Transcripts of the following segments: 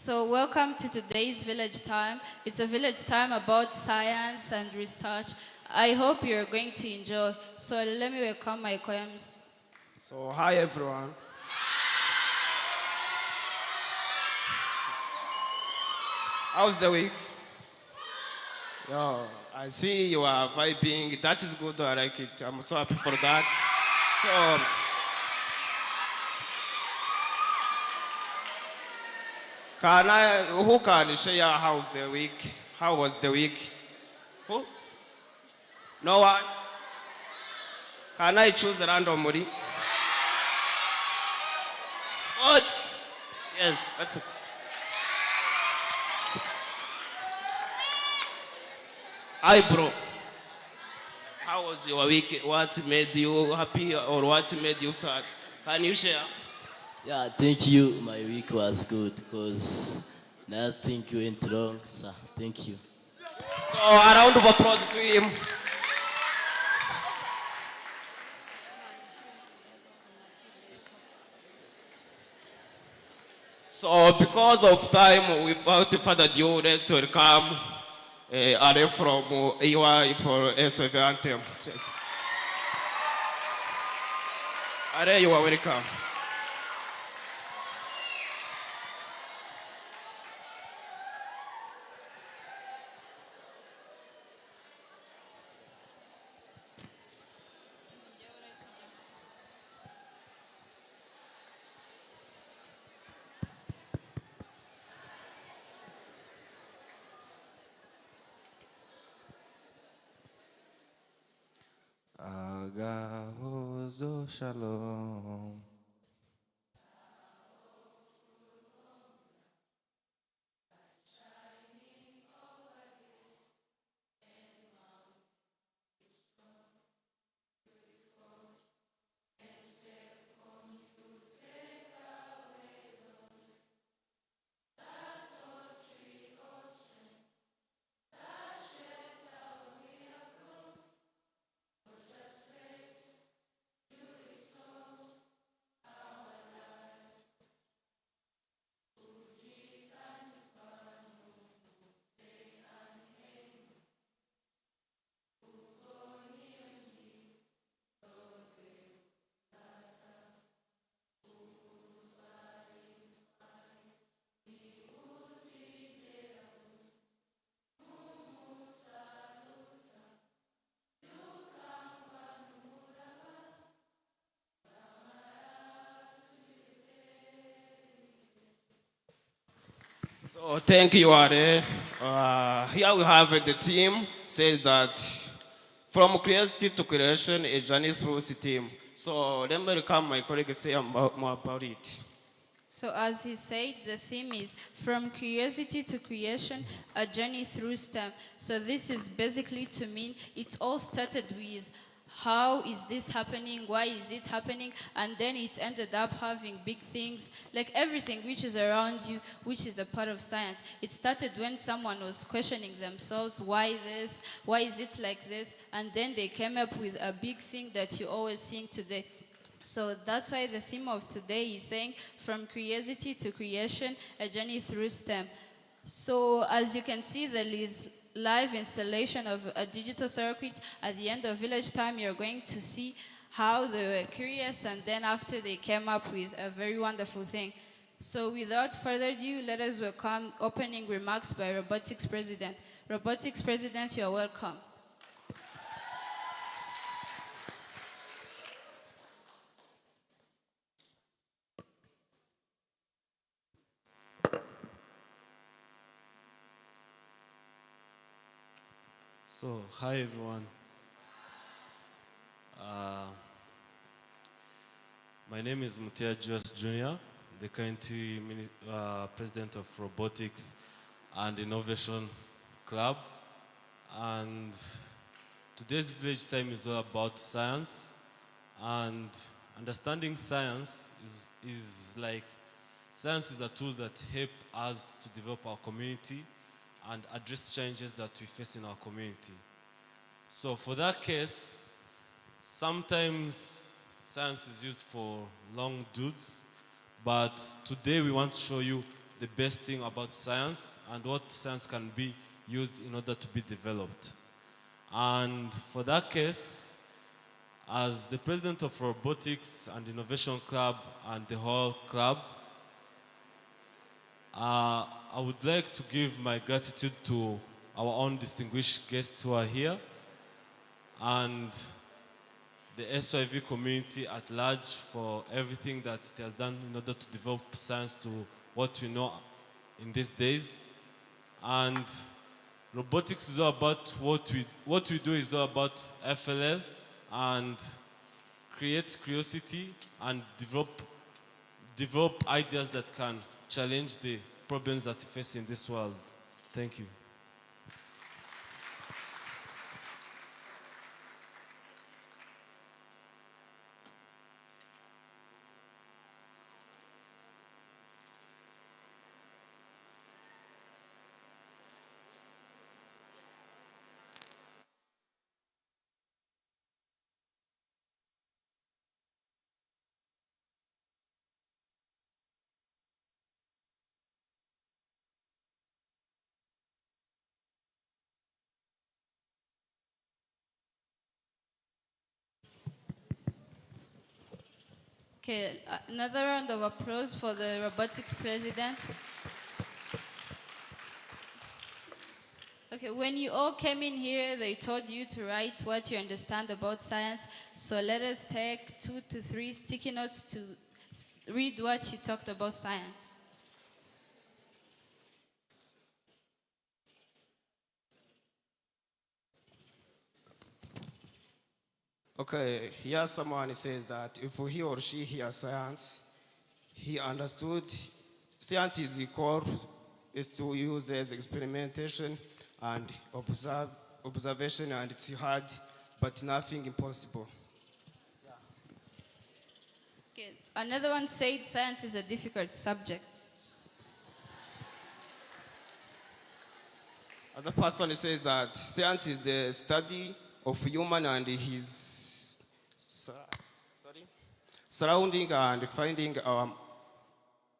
So welcome to today's Village Time. It's a village time about science and research. I hope you're going to enjoy. So let me welcome my poems. So, hi everyone. How's the week? Yo, I see you are vibing. That is good. I like it. I'm so happy for that. So, who can share how's the week? How was the week? Who? No one? Can I choose randomly? What? Yes, that's it. Hi, bro. How was your week? What made you happy or what made you sad? Can you share? Yeah, thank you. My week was good because nothing went wrong. So thank you. So, a round of applause to him. So, because of time, without further ado, let's welcome Are from EY for ASYV Anthem. Are, you are welcome. Agahozo-Shalom. So, thank you, Are. Here we have the team says that from curiosity to creation, a journey through STEAM. So, let me welcome my colleague say more about it. So as he said, the theme is From Curiosity to Creation, a Journey Through STEM. So this is basically to mean it all started with how is this happening, why is it happening, and then it ended up having big things, like everything which is around you, which is a part of science. It started when someone was questioning themselves, why this, why is it like this, and then they came up with a big thing that you're always seeing today. So that's why the theme of today is saying from curiosity to creation, a journey through STEM. So as you can see, there is live installation of a digital circuit. At the end of Village Time, you're going to see how they were curious and then after they came up with a very wonderful thing. So without further ado, let us welcome opening remarks by Robotics President. Robotics President, you're welcome. So, hi everyone. Uh, my name is Mutia Joas Jr., the currently president of Robotics and Innovation Club. And today's Village Time is all about science. And understanding science is like science is a tool that helps us to develop our community and address challenges that we face in our community. So for that case, sometimes science is used for long dudes, but today we want to show you the best thing about science and what science can be used in order to be developed. And for that case, as the president of Robotics and Innovation Club and the whole club, I would like to give my gratitude to our own distinguished guests who are here and the ASYV community at large for everything that it has done in order to develop science to what we know in these days. And robotics is all about what we do is all about FLL and create curiosity and develop ideas that can challenge the problems that we face in this world. Thank you. Okay, another round of applause for the robotics president. Okay, when you all came in here, they told you to write what you understand about science. So let us take 2 to 3 sticky notes to read what you talked about science. Okay, here someone says that if he or she hears science, he understood science is equal is to use as experimentation and observation, and it's hard, but nothing impossible. Okay, another one said science is a difficult subject. Other person says that science is the study of human and his surrounding and finding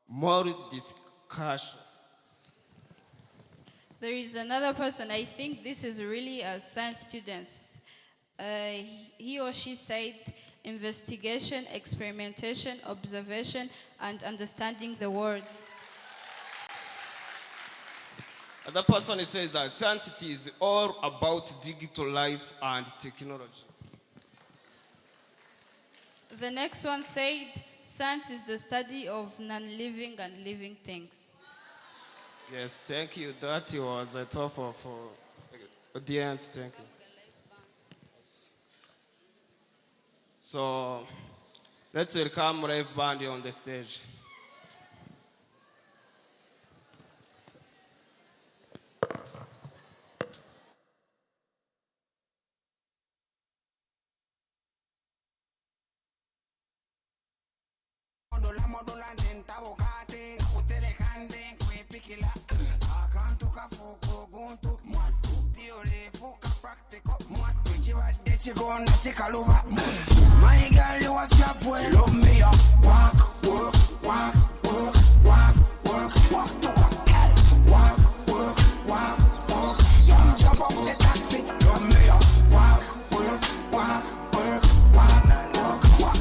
more discussion. There is another person, I think this is really a science student. He or she said investigation, experimentation, observation, and understanding the world. Other person says that science is all about digital life and technology. The next one said science is the study of non-living and living things. Yes, thank you. That was a thought for audience. Thank you. So let's welcome Rave Bandy on the stage. My girl, you a stop well. Love me up. Walk, work, walk, work, walk, work, walk to walk. Walk, work, walk, walk. Young jump off the taxi. Love me up. Walk, work, walk, work, walk, work, walk.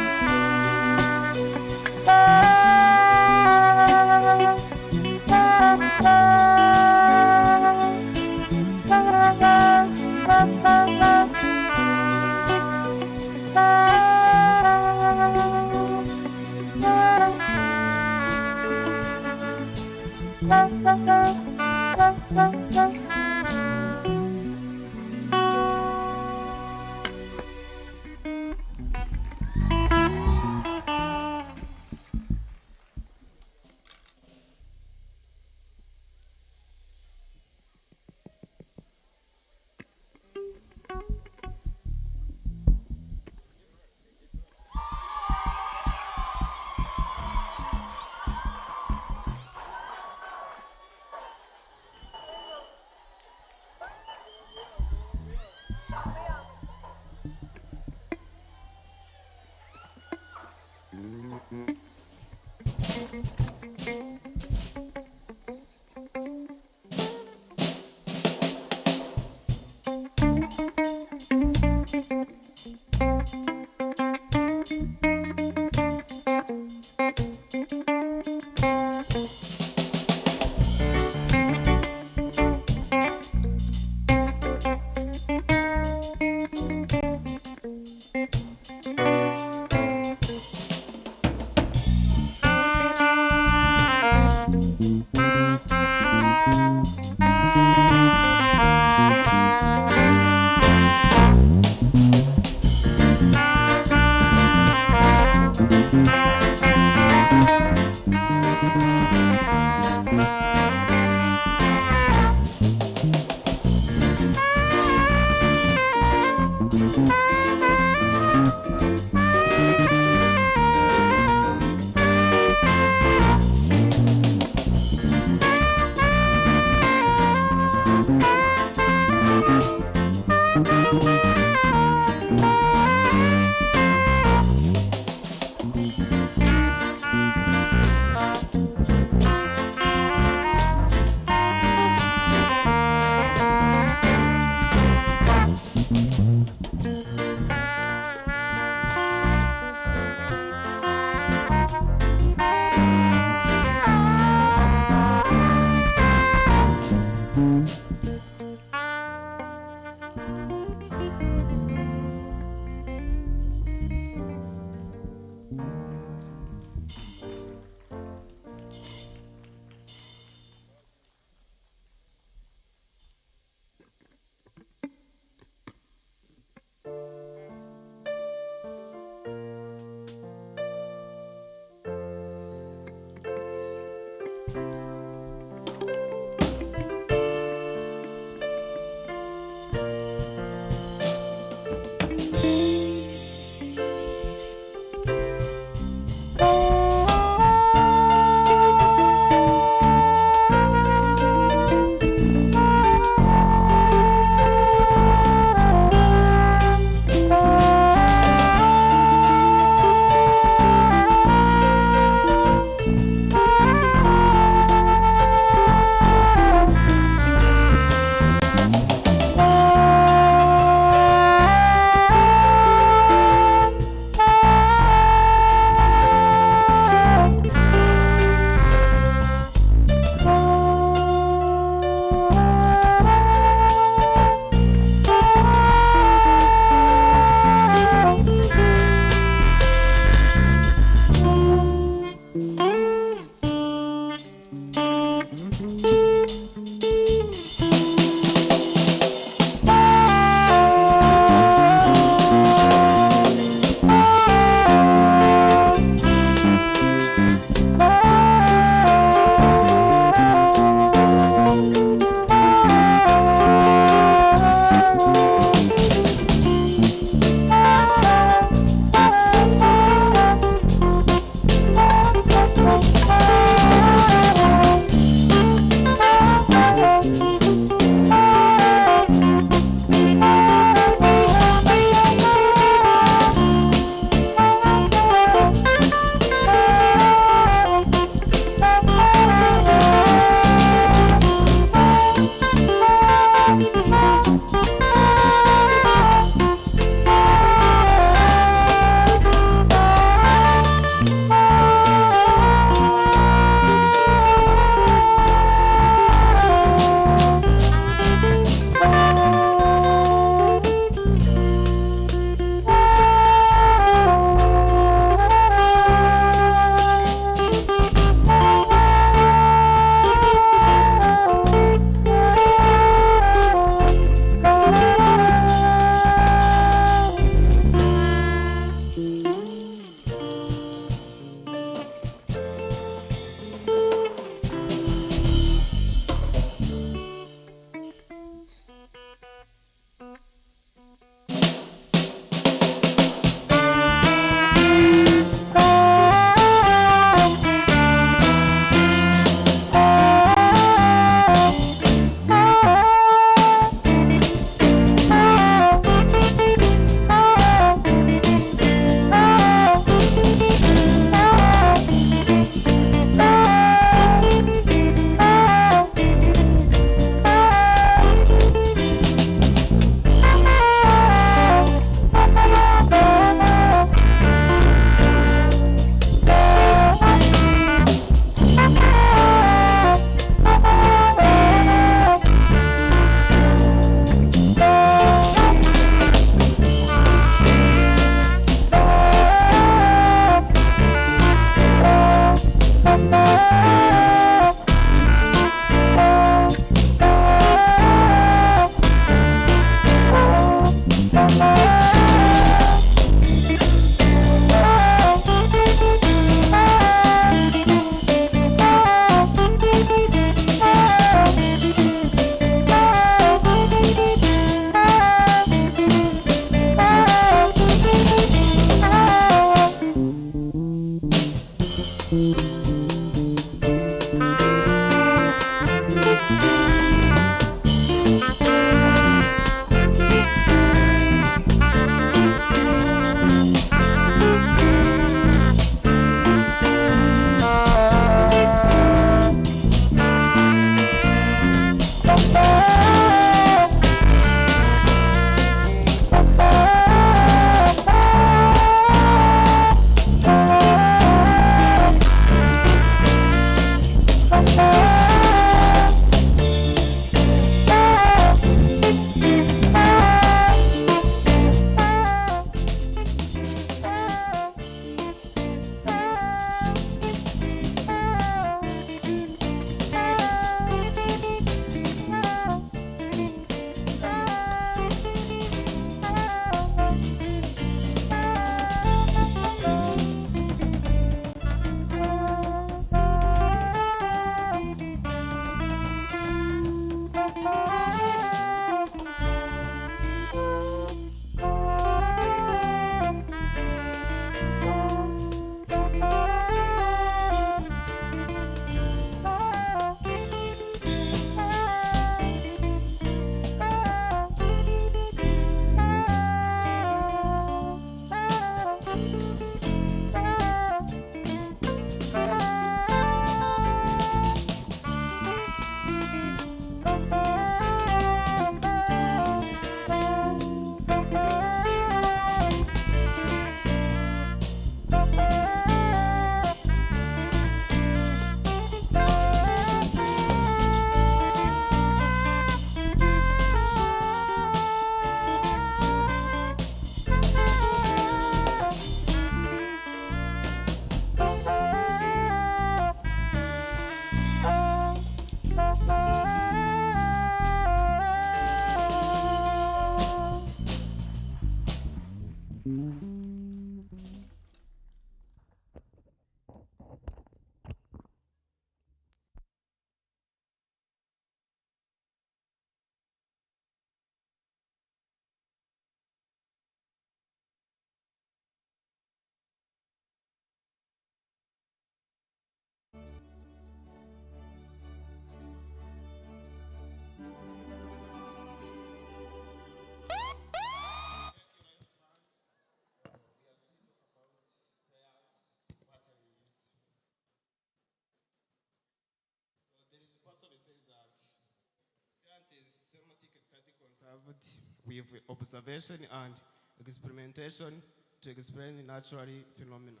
With observation and experimentation to explain natural phenomena.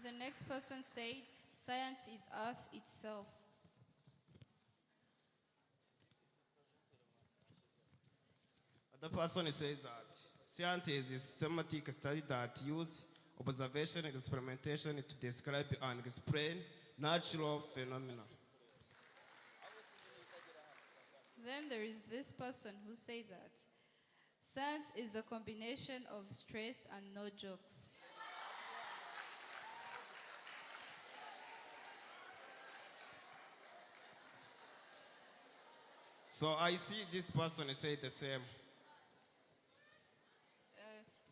The next person said, science is Earth itself. Other person says that science is a systematic study that uses observation and experimentation to describe and explain natural phenomena. Then there is this person who said that science is a combination of stress and no jokes. So I see this person say the same.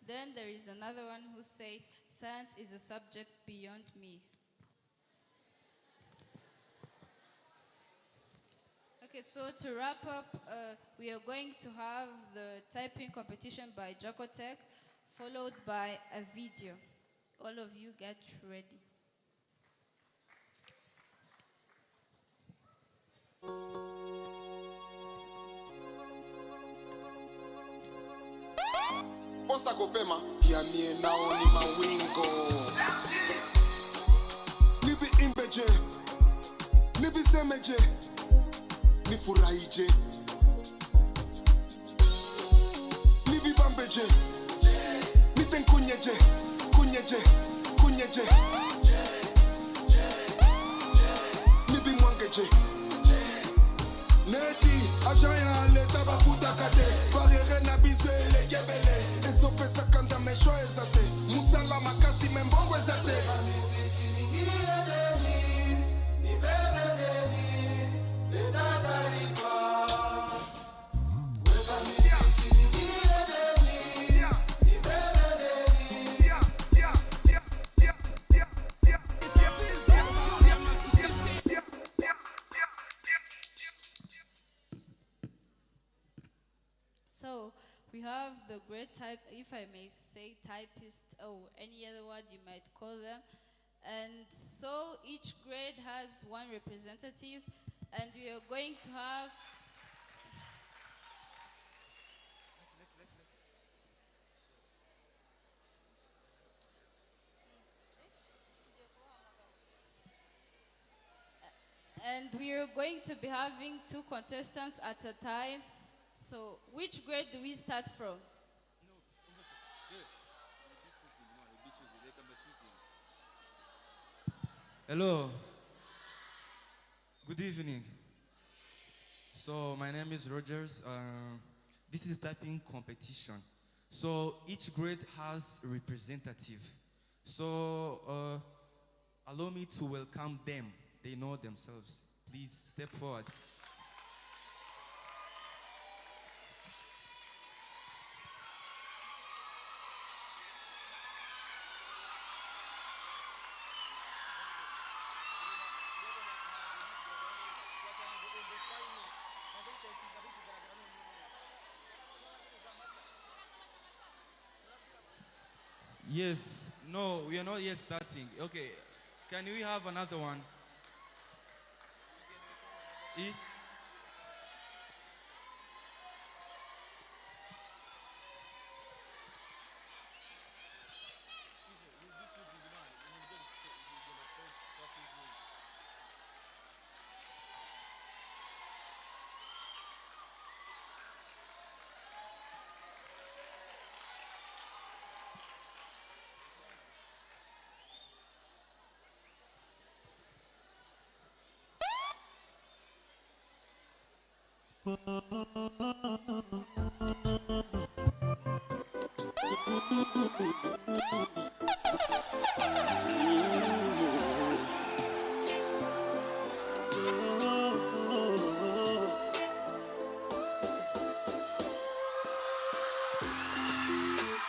Then there is another one who said science is a subject beyond me. Okay, so to wrap up, we are going to have the typing competition by Jacotech, followed by a video. All of you get ready. Posta kopema ya mie nao ni mawingo nibi imbeje nibi semeje nifurahije nibi bambeje nitenkunyeje kunyeje kunyeje nibi mwangeje neti ajaya leta bafuta kate barriere na bise le kebele ezopesa kanda mesho ezate musala makasi membongo ezate have the great type, if I may say, typist or any other word you might call them. And so each grade has one representative, and we are going to have and we are going to be having 2 contestants at a time. So which grade do we start from? Hello. Good evening. So my name is Rogers. This is typing competition. So each grade has a representative. So allow me to welcome them. They know themselves. Please step forward. Yes, no, we are not yet starting. Okay, can we have another one? E?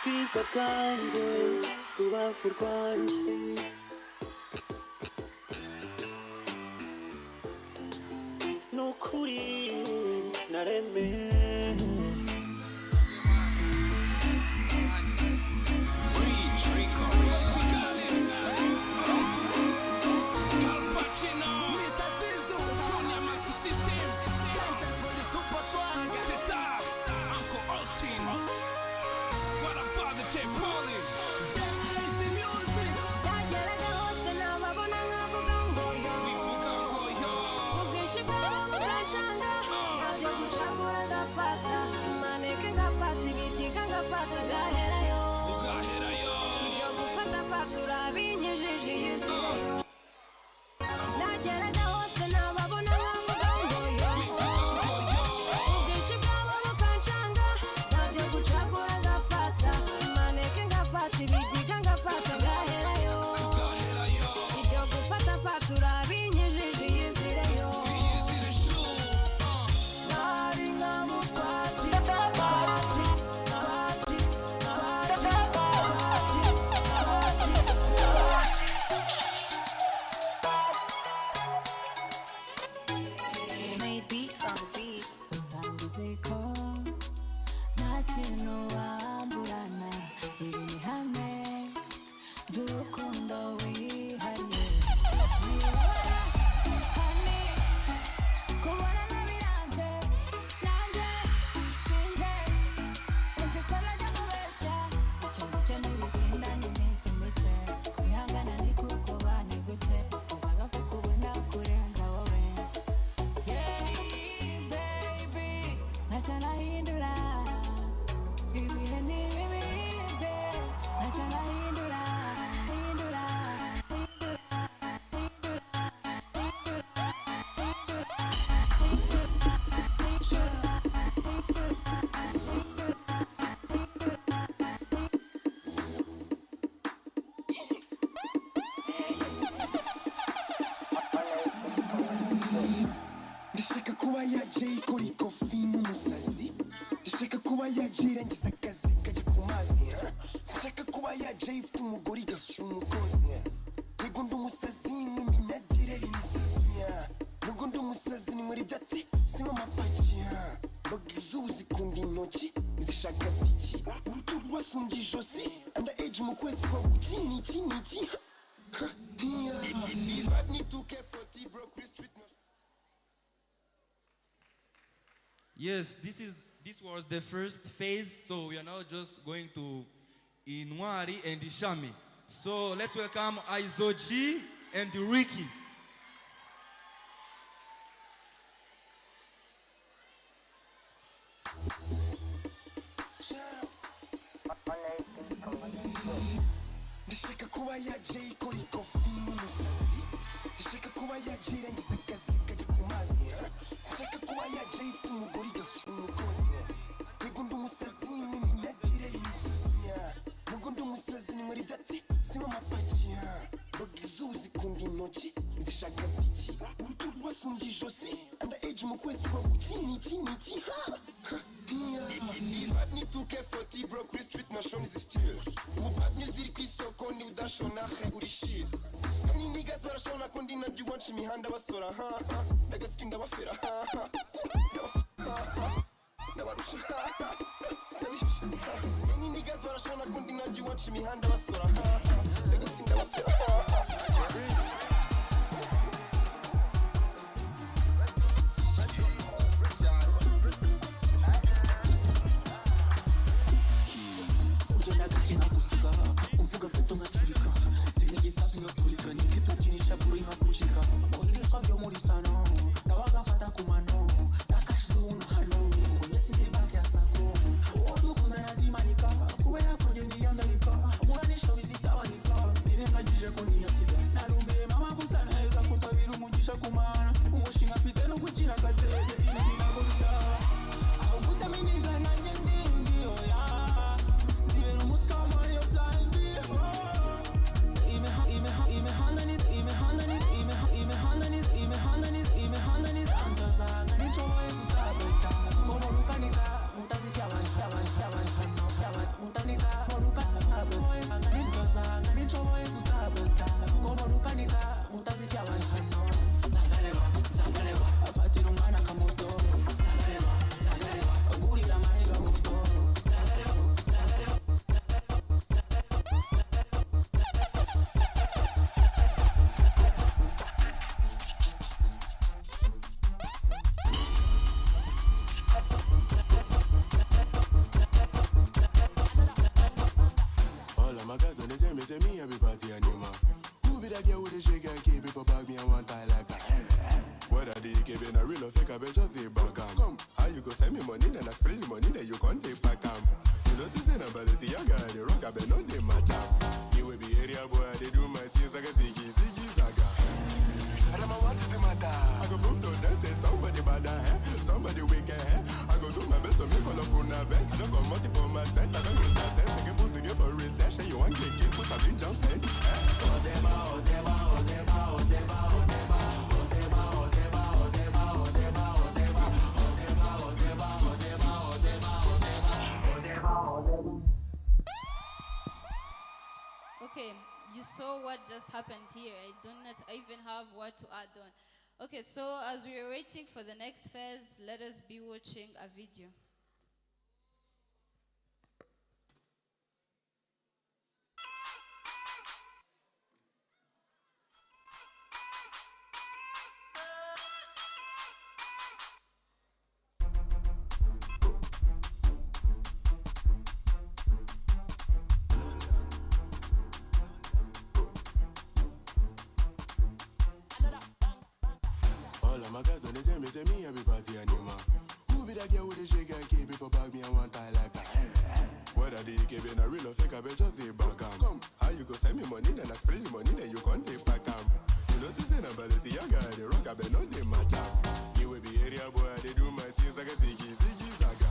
Bwiza bwanjye rubavu rwanjye nukuri naremeye ndashaka kuba yaje ikora ikofi n'umusazi ndashaka kuba yaje irangiza akazi kajya ku mazi sinshaka kuba yaje ifite umugore igashira umukozi yego ndi umusazi nk'iminyagire imisatsi nubwo ndi umusazi ni muri byati sinywa amapaki mboga izubu zikunda intoki zishaka ijosi underage mu kwezi kwa buki niki these bad need to care for tea bro Chris street. Yes, this was the first phase, so we are now just going to Inwari and Ishami. So let's welcome Aizoji and Ricky. Ndashaka kuba ya Jay kuri kofi n'umusazi. Ndashaka kuba ya Jay rangiza akazi kajya ku mazi. Ndashaka kuba ya Jay ufite umugore igasuka umukozi. Yego ndi umusazi n'iminyagire imisatsi. Nubwo ndi umusazi ni muri byatsi si nk'amapaki. Roga izuba zikunda intoki zishaka biki. Urutugu rwasumbye ijosi underage mu kwezi kwa buki niki these bad need to care for tea bro Chris street nation is still ubu bad news iri ku isoko ni udashona he uri shit many niggas barashona ko ndi nabyo wanca imihanda basora ndagasiki ndabafera ndabarusha sinabishisha many niggas barashona ko ndi nabyo wanca imihanda basora ndagasiki ndabafera umvuga gato nkacurika ndenge gisasu ngaturika nikitukirisha buri nkakucika ohirishwa byo muri sano ndawagafata ku mano nakashunu hano ubonye simbebake asako udukunda nazimanika kubera ko ngiye ndandika muranisho bizitabanika nirengagije ko ninyasida narumbe mama gusa neza kunsabira umugisha kumana umushinga mfite no gukira kadege ibi ntabwo bidaba aho gutaminiga nanjye ndi oya zibera umusamo yo plan B Okay, you saw what just happened here. I do not even have what to add on. Okay, so as we are waiting for the next phase, let us be watching a video. My guys on the jam, say me everybody animal. Who be that girl with the shake and keep it for bag me and one tie like that? Whether they keep in a real or fake, I bet just say back come. How you go send me money, then I spray the money, then you can't take back you know, see, but it's a young guy, the rock, I bet no they match up. You will be area boy, they do my things like a ziggy zaga.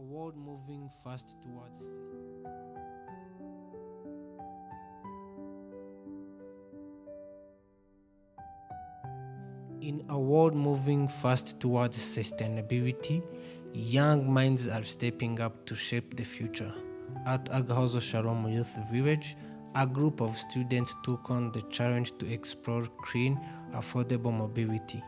world moving fast towards In a world moving fast towards sustainability, young minds are stepping up to shape the future. At Agahozo-Shalom Youth Village, a group of students took on the challenge to explore clean, affordable mobility.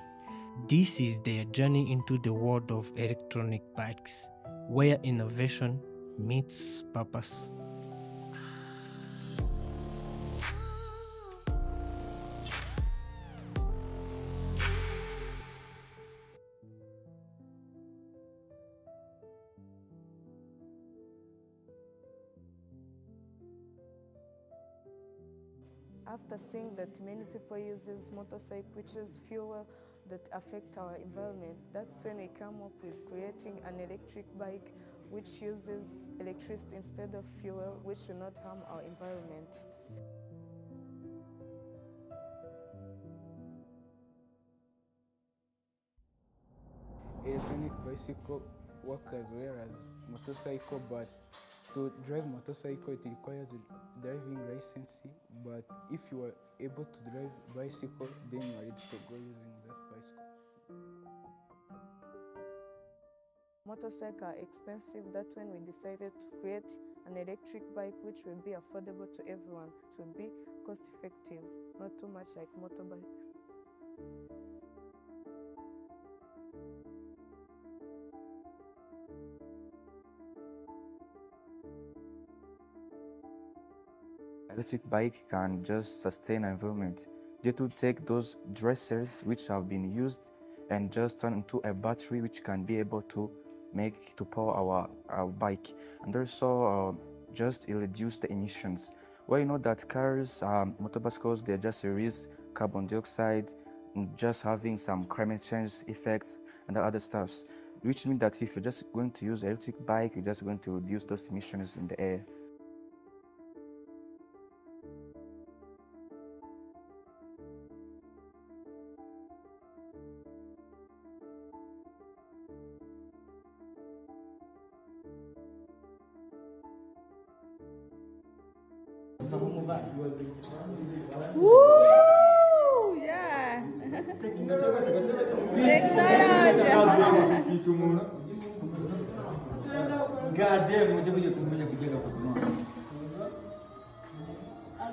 This is their journey into the world of electronic bikes, where innovation meets purpose. After seeing that many people uses motorcycle, which is fuel that affect our environment, that's when we come up with creating an electric bike which uses electricity instead of fuel, which will not harm our environment. Electronic bicycle work as well as motorcycle, but to drive motorcycle it requires a driving license, but if you are able to drive bicycle, then you are ready to go using that bicycle. Motorcycles are expensive, that's when we decided to create an electric bike which will be affordable to everyone. It will be cost effective, not too much like motorbikes. Electric bike can just sustain environment. They to take those dressers which have been used and just turn into a battery which can be able to make to power our bike, and also just reduce the emissions. Well, you know that cars, motorcycles, they just release carbon dioxide, and just having some climate change effects and other stuffs, which means that if you're just going to use electric bike, you're just going to reduce those emissions in the air. Woo! Yeah.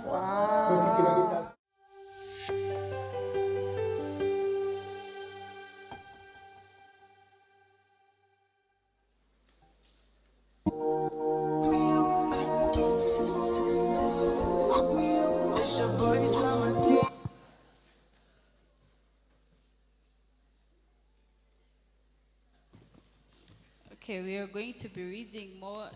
Wow. Okay, we are going to be reading more.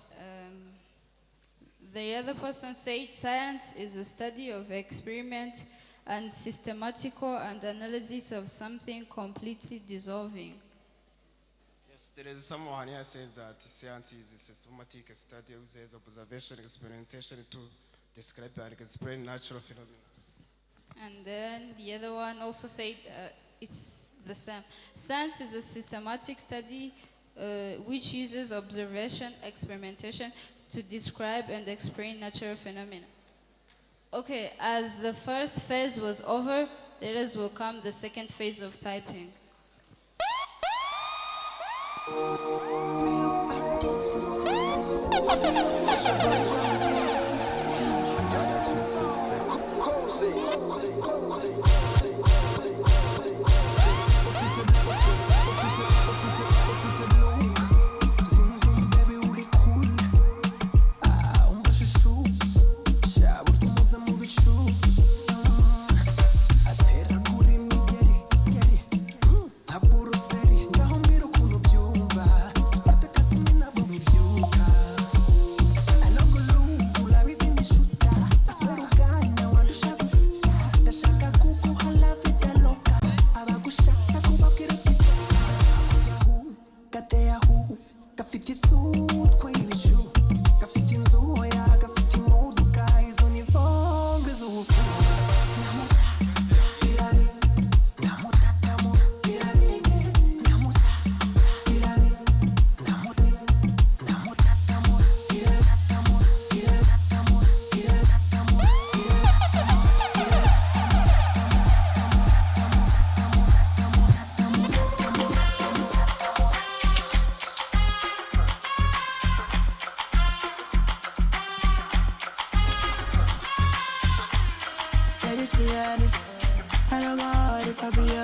The other person said science is a study of experiment and systematical and analysis of something completely dissolving. Yes, there is someone here says that science is a systematic study uses observation, experimentation to describe and explain natural phenomena. And then the other one also said it's the same. Science is a systematic study which uses observation, experimentation to describe and explain natural phenomena. Okay, as the first phase was over, let us welcome the second phase of typing. I know go lose.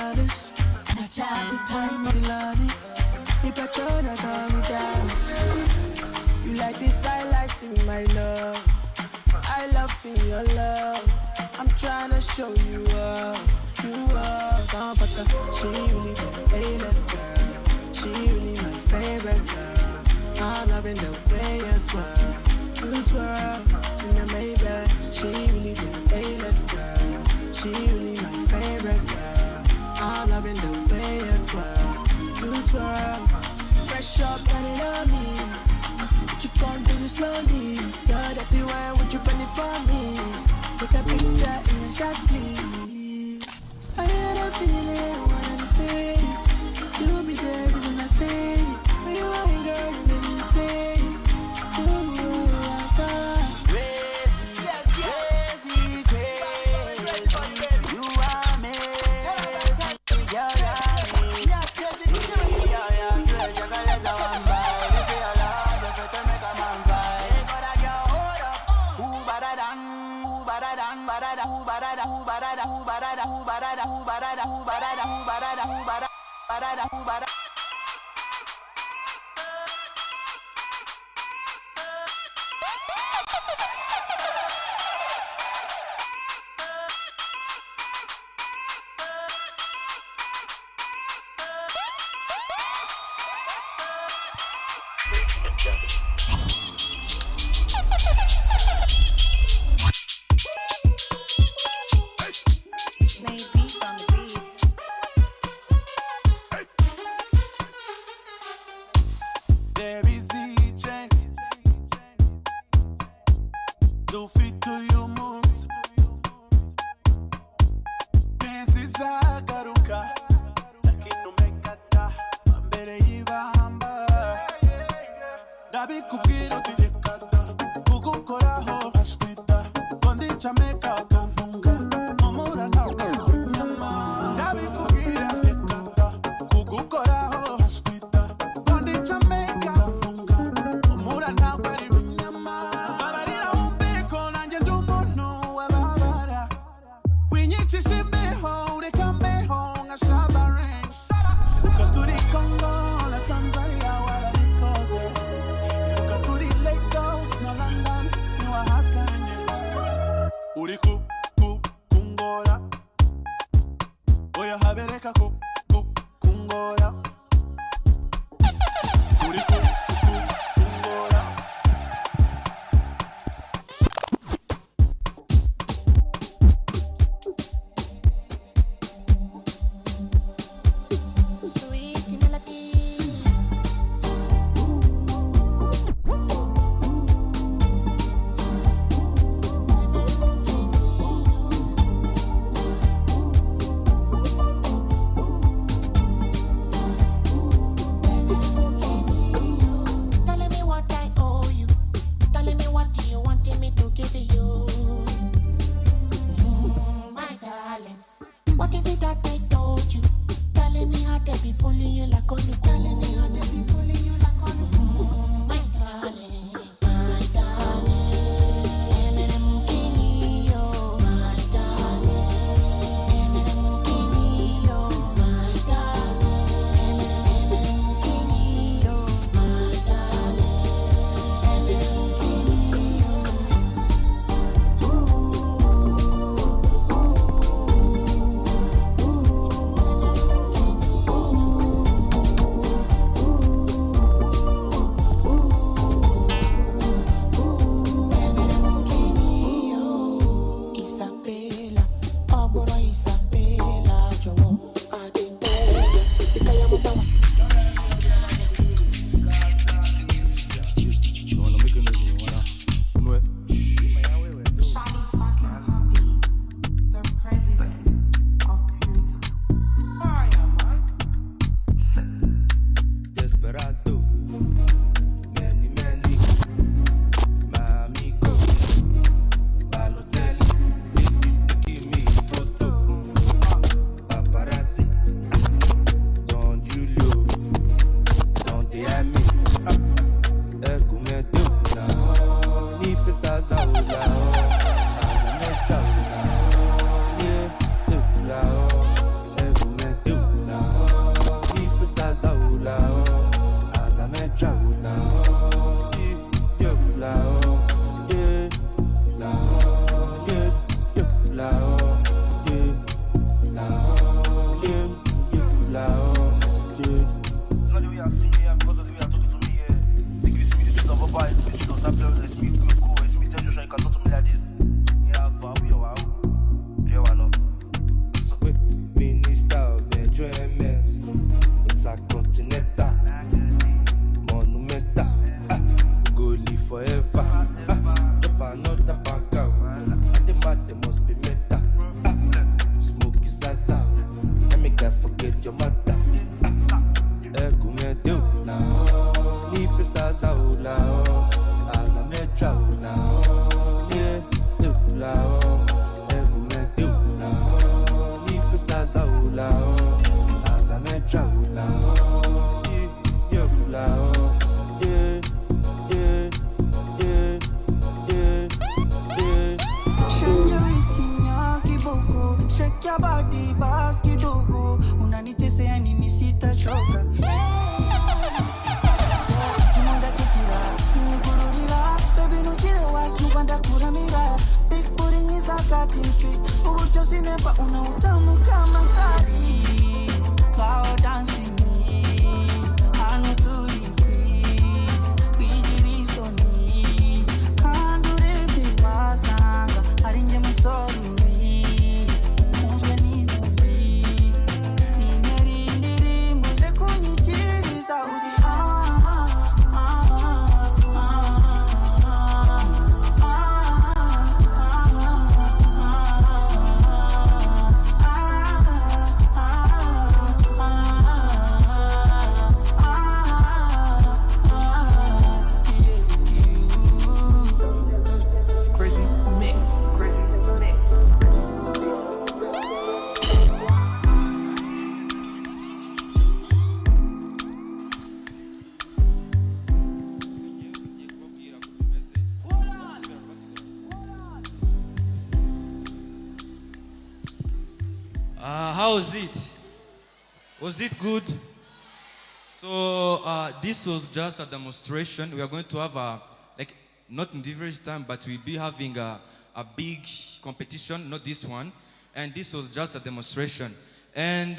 honest. Na chati tanya dilani. Ipachona kami down. You like this, I like thing, my love. I love being your love. I'm tryna show you up. You up. She really the A-list girl. She really my favorite girl. I'm loving the way you twirl. You twirl in the Maybach. She really the A-list girl. She really my favorite girl. I'm loving the way you twirl. You twirl. Fresh up and it on me. But you can't do it slowly. You're dirty wine, would you pen it for me? Take a picture in the shot sleeve. I had a feeling one of these days. You'll be there, cause I'm not staying. When you ain't girl, you make me say, ooh, You are amazing, girl, there is the chance to fit to your moves. Pensi zagaruka lakini umekata mbele y'ibamba. Ndabikubwira uti rekata kugukoraho ashwita ngo ndicameka akampunga mumura ntabwo nyama. Ndabikubwira rekata kugukoraho ashwita ngo ndicameka akampunga mumura ntabwo ari nyama. Babarira wumve ko nanjye ndi umuntu travel now. Yeah, Lao. Yeah, Lao. Yeah, yeah, Lao. Yeah, Lao. Yeah, yeah, Lao. Yeah. It's not the way I see me, because of the way I talking to me, yeah. Think it's me, the street of a bar, it's me, the street of Sampler, it's me, go, it's me, tell Joshua, you can talk to me like this. Yeah, we are wow. Yeah, I know. Minister of Enjoyment, Intercontinental, Monumental, go live forever. Drop another bank out, and the mad they must be meta. Smoky Zaza, let me can't forget your mother. Egumedu now, Nipe stars out now, as a metro now, yeah, do now, Egumedu now, Nipe stars out now, as a metro now, yeah, now, yeah, yeah, yeah, yeah, yeah. Shake your itinya kiboko, shake your body, baski dogo. Unanite se animi sita choka. Inanga tikira, inigururira, baby no kire was nubanda kuramira. Big pudding is a katipi, uburyo sinepa una utamu kama sari. Bow dance with me, anu turi quiz, kwijiri soni. Kandure bipasanga, arinje musori. Crazy mix. How was it? Was it good? So this was just a demonstration. We are going to have not in the village time, but we'll be having a big competition, not this one. And this was just a demonstration. And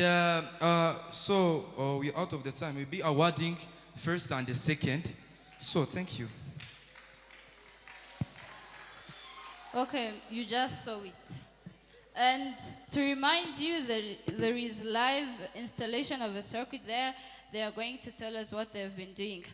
so we're out of the time. We'll be awarding first and the second. So thank you. Okay, you just saw it. And to remind you that there is live installation of a circuit there, they are going to tell us what they've been doing.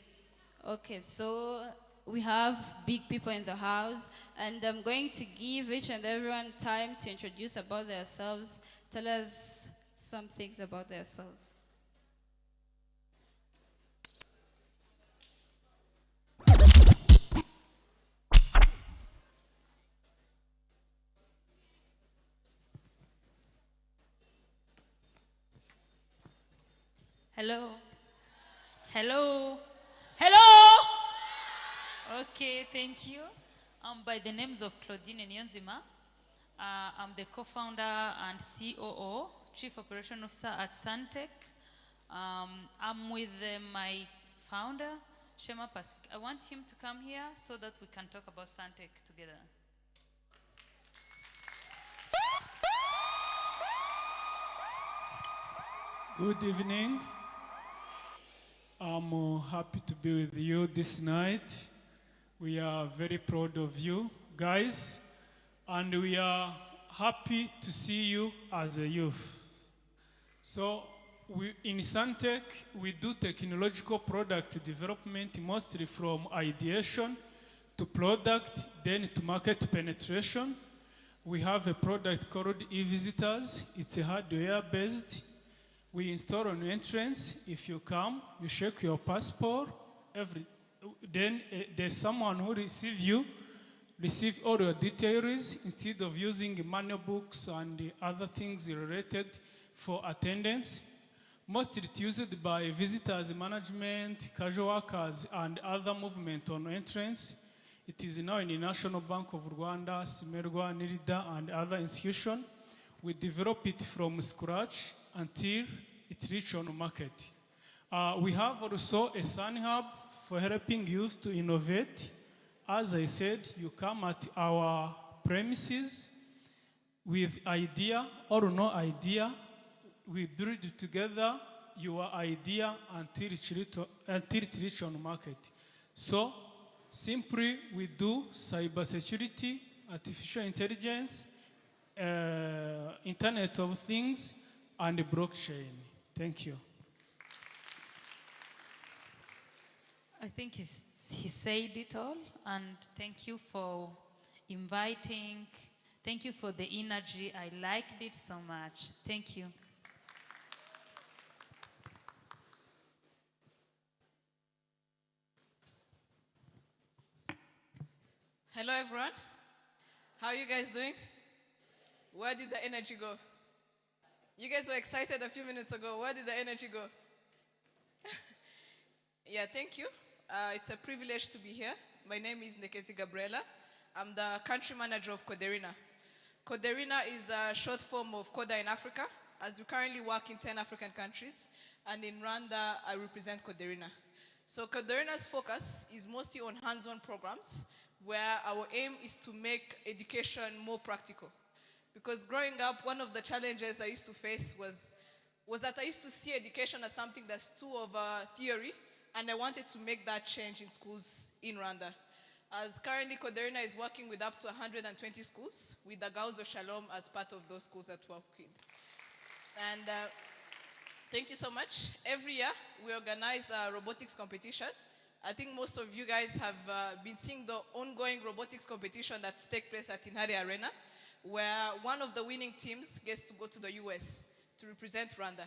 Okay, so we have big people in the house, and I'm going to give each and everyone time to introduce about themselves, tell us some things about themselves. Hello. Hello. Hello. Okay, thank you. By the names of Claudine Nyonzima, I'm the co-founder and COO, Chief Operation Officer at Santec. I'm with my founder, Shema Pacific. I want him to come here so that we can talk about Santec together. Good evening. I'm happy to be with you this night. We are very proud of you guys, and we are happy to see you as a youth. So in Santec, we do technological product development, mostly from ideation to product, then to market penetration. We have a product called e-Visitors. It's a hardware-based. We install on entrance. If you come, you check your passport. Then there's someone who receive all your details instead of using manual books and other things related for attendance. Mostly it's used by visitors management, casual workers, and other movement on entrance. It is now in the National Bank of Rwanda, Simerwa, NIRIDA, and other institutions. We develop it from scratch until it reaches on the market. We have also a Sun Hub for helping youth to innovate. As I said, you come at our premises with idea or no idea. We build together your idea until it reach on market. So simply we do cybersecurity, artificial intelligence, Internet of Things, and blockchain. Thank you. I think he said it all, and thank you for inviting. Thank you for the energy. I liked it so much. Thank you. Hello, everyone. How are you guys doing? Where did the energy go? You guys were excited a few minutes ago. Where did the energy go? Yeah, thank you. It's a privilege to be here. My name is Nekezi Gabriela. I'm the country manager of Coderina. Coderina is a short form of Coda in Africa, as we currently work in 10 African countries, and in Rwanda, I represent Coderina. So Coderina's focus is mostly on hands-on programs, where our aim is to make education more practical. Because growing up, one of the challenges I used to face was that I used to see education as something that's too of a theory, and I wanted to make that change in schools in Rwanda. As currently, Coderina is working with up to 120 schools, with Agahozo-Shalom as part of those schools that work with. And thank you so much. Every year, we organize a robotics competition. I think most of you guys have been seeing the ongoing robotics competition that takes place at Inari Arena, where one of the winning teams gets to go to the US to represent Rwanda.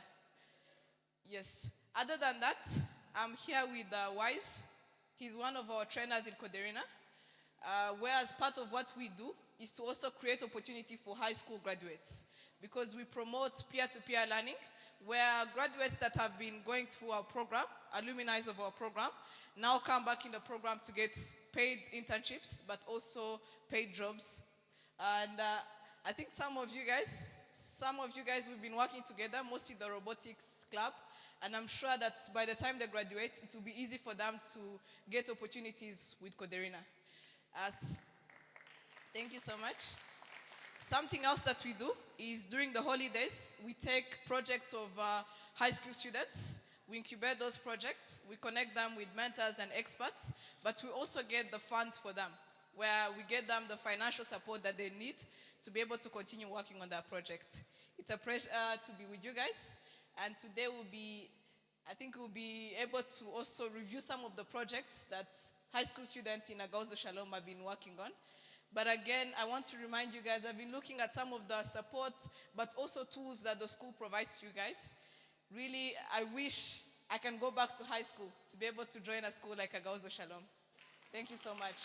Yes. Other than that, I'm here with Wise. He's one of our trainers in Coderina, whereas part of what we do is to also create opportunity for high school graduates, because we promote peer-to-peer learning, where graduates that have been going through our program, alumni of our program, now come back in the program to get paid internships, but also paid jobs. And I think some of you guys we've been working together, mostly the robotics club, and I'm sure that by the time they graduate, it will be easy for them to get opportunities with Coderina. Thank you so much. Something else that we do is during the holidays, we take projects of high school students. We incubate those projects. We connect them with mentors and experts, but we also get the funds for them, where we get them the financial support that they need to be able to continue working on that project. It's a pleasure to be with you guys. And today I think we'll be able to also review some of the projects that high school students in Agahozo-Shalom have been working on. But again, I want to remind you guys, I've been looking at some of the support, but also tools that the school provides to you guys. Really, I wish I can go back to high school to be able to join a school like Agahozo-Shalom. Thank you so much.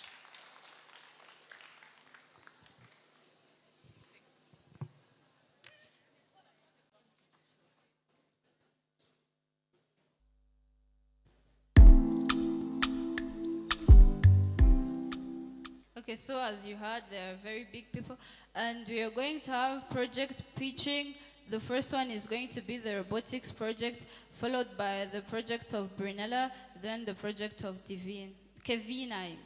Okay, so as you heard, they are very big people, and we are going to have projects pitching. The first one is going to be the robotics project, followed by the project of Brunella, then the project of Kevin.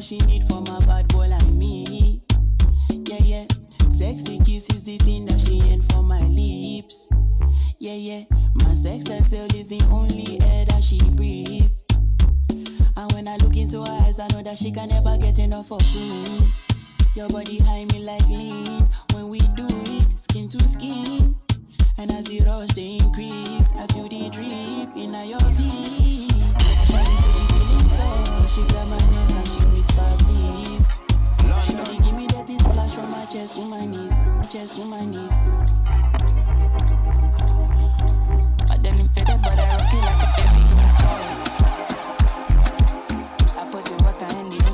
She need from a bad boy like me. Yeah, yeah. Sexy kiss is the thing that she ain't for my lips. Yeah, yeah. My sex herself is the only air that she breathes. And when I look into her eyes, I know that she can never get enough of me. Your body high me like lean. When we do it, skin to skin. And as the rush they increase, I feel the drip in your V. Shawty said she feeling so. She grab my neck and she whisper please. Shawty give me that splash from my chest to my knees, chest to my knees. I didn't fit it, but I rock it like a baby in the toy. I put the water in the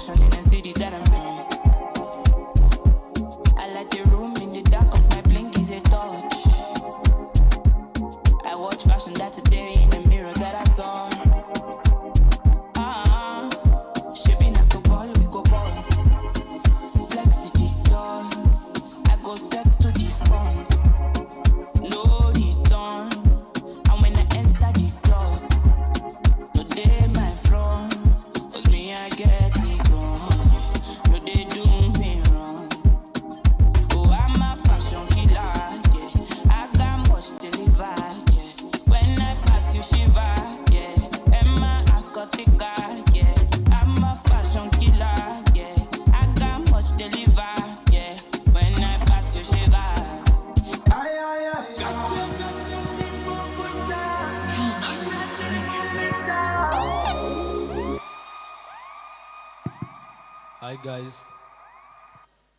Hi guys.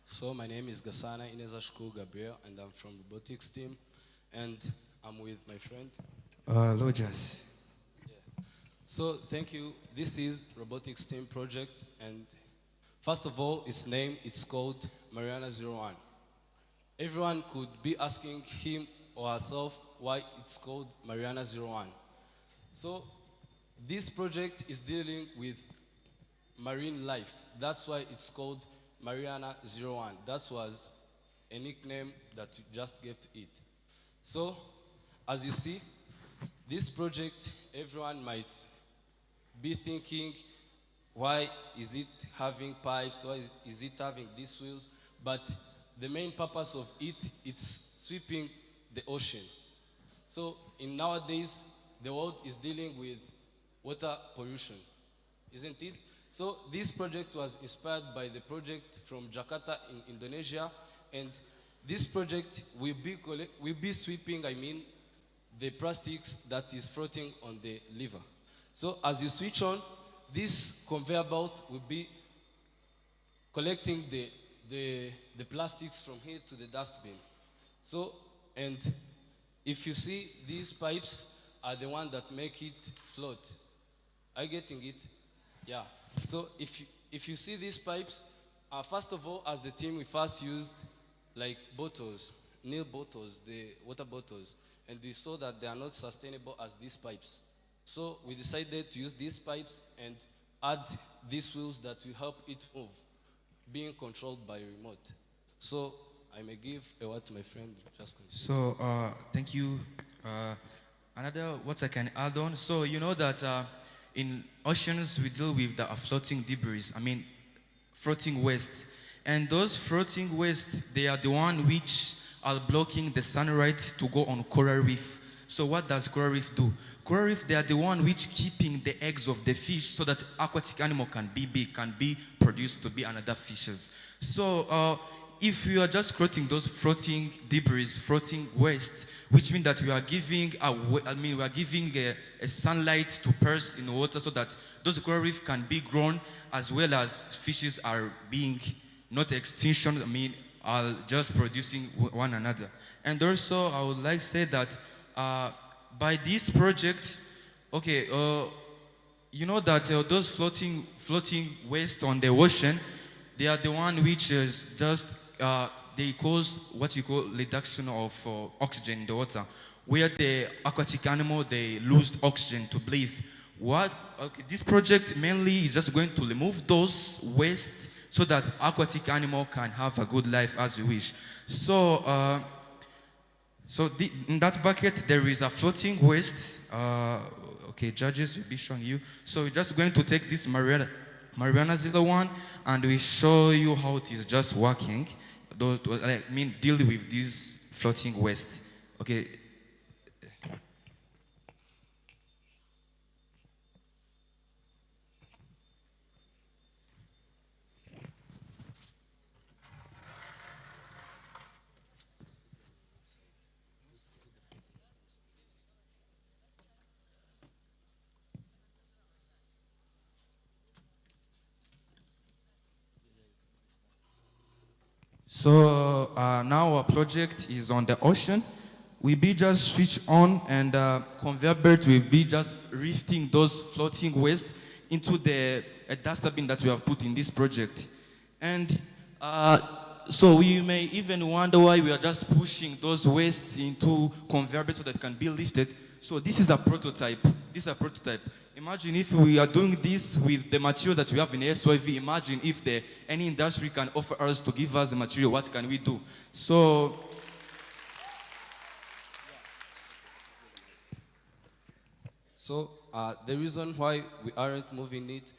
So my name is Gasana Inezashku Gabriel and I'm from Robotics team and I'm with my friend. Lojas. So thank you. This is Robotics team project and first of all its name it's called Mariana 01. Everyone could be asking him or herself why it's called Mariana 01. So this project is dealing with marine life. That's why it's called Mariana 01. That was a nickname that we just gave to it. So, as you see, this project, everyone might be thinking, why is it having pipes? Why is it having these wheels? But the main purpose of it, it's sweeping the ocean. So, in nowadays, the world is dealing with water pollution, isn't it? So this project was inspired by the project from Jakarta in Indonesia, and this project will be sweeping, the plastics that is floating on the river. So as you switch on, this conveyor belt will be collecting the plastics from here to the dustbin. So, and if you see, these pipes are the ones that make it float. Are you getting it? Yeah. So if you see these pipes, first of all, as the team, we first used like bottles, nil bottles, the water bottles, and we saw that they are not sustainable as these pipes. So we decided to use these pipes and add these wheels that will help it move, being controlled by remote. So I may give a word to my friend. Just continue. So, thank you. Another what I can add on. So, you know that in oceans we deal with the floating debris. Floating waste. And those floating waste, they are the one which are blocking the sunlight to go on coral reef. So what does coral reef do? Coral reef, they are the one which keeping the eggs of the fish so that aquatic animal can be big, can be produced to be another fishes. So if we are just creating those floating debris, floating waste, which means that we are giving a sunlight to purse in the water so that those coral reef can be grown as well as fishes are being not extinction, are just producing one another. And also I would like to say that by this project, okay, you know that those floating waste on the ocean, they are the one which is just they cause what you call reduction of oxygen in the water, where the aquatic animal they lose oxygen to breathe. This project mainly is just going to remove those waste so that aquatic animal can have a good life as you wish. So in that bucket there is a floating waste. Okay, judges will be showing you. So we're just going to take this Mariana 01 and we show you how it is just working. Deal with this floating waste. Okay. So now our project is on the ocean. We be just switch on and conveyor belt will be just lifting those floating waste into the dustbin that we have put in this project. And so we may even wonder why we are just pushing those waste into conveyor belt so that it can be lifted. So this is a prototype. This is a prototype. Imagine if we are doing this with the material that we have in ASYV. Imagine if any industry can offer us to give us the material. What can we do? So the reason why we aren't moving it,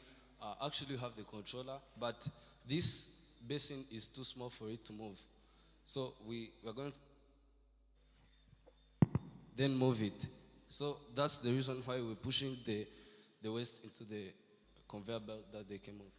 actually we have the controller, but this basin is too small for it to move. So we are going to then move it. So that's the reason why we're pushing the waste into the conveyor belt that they can move.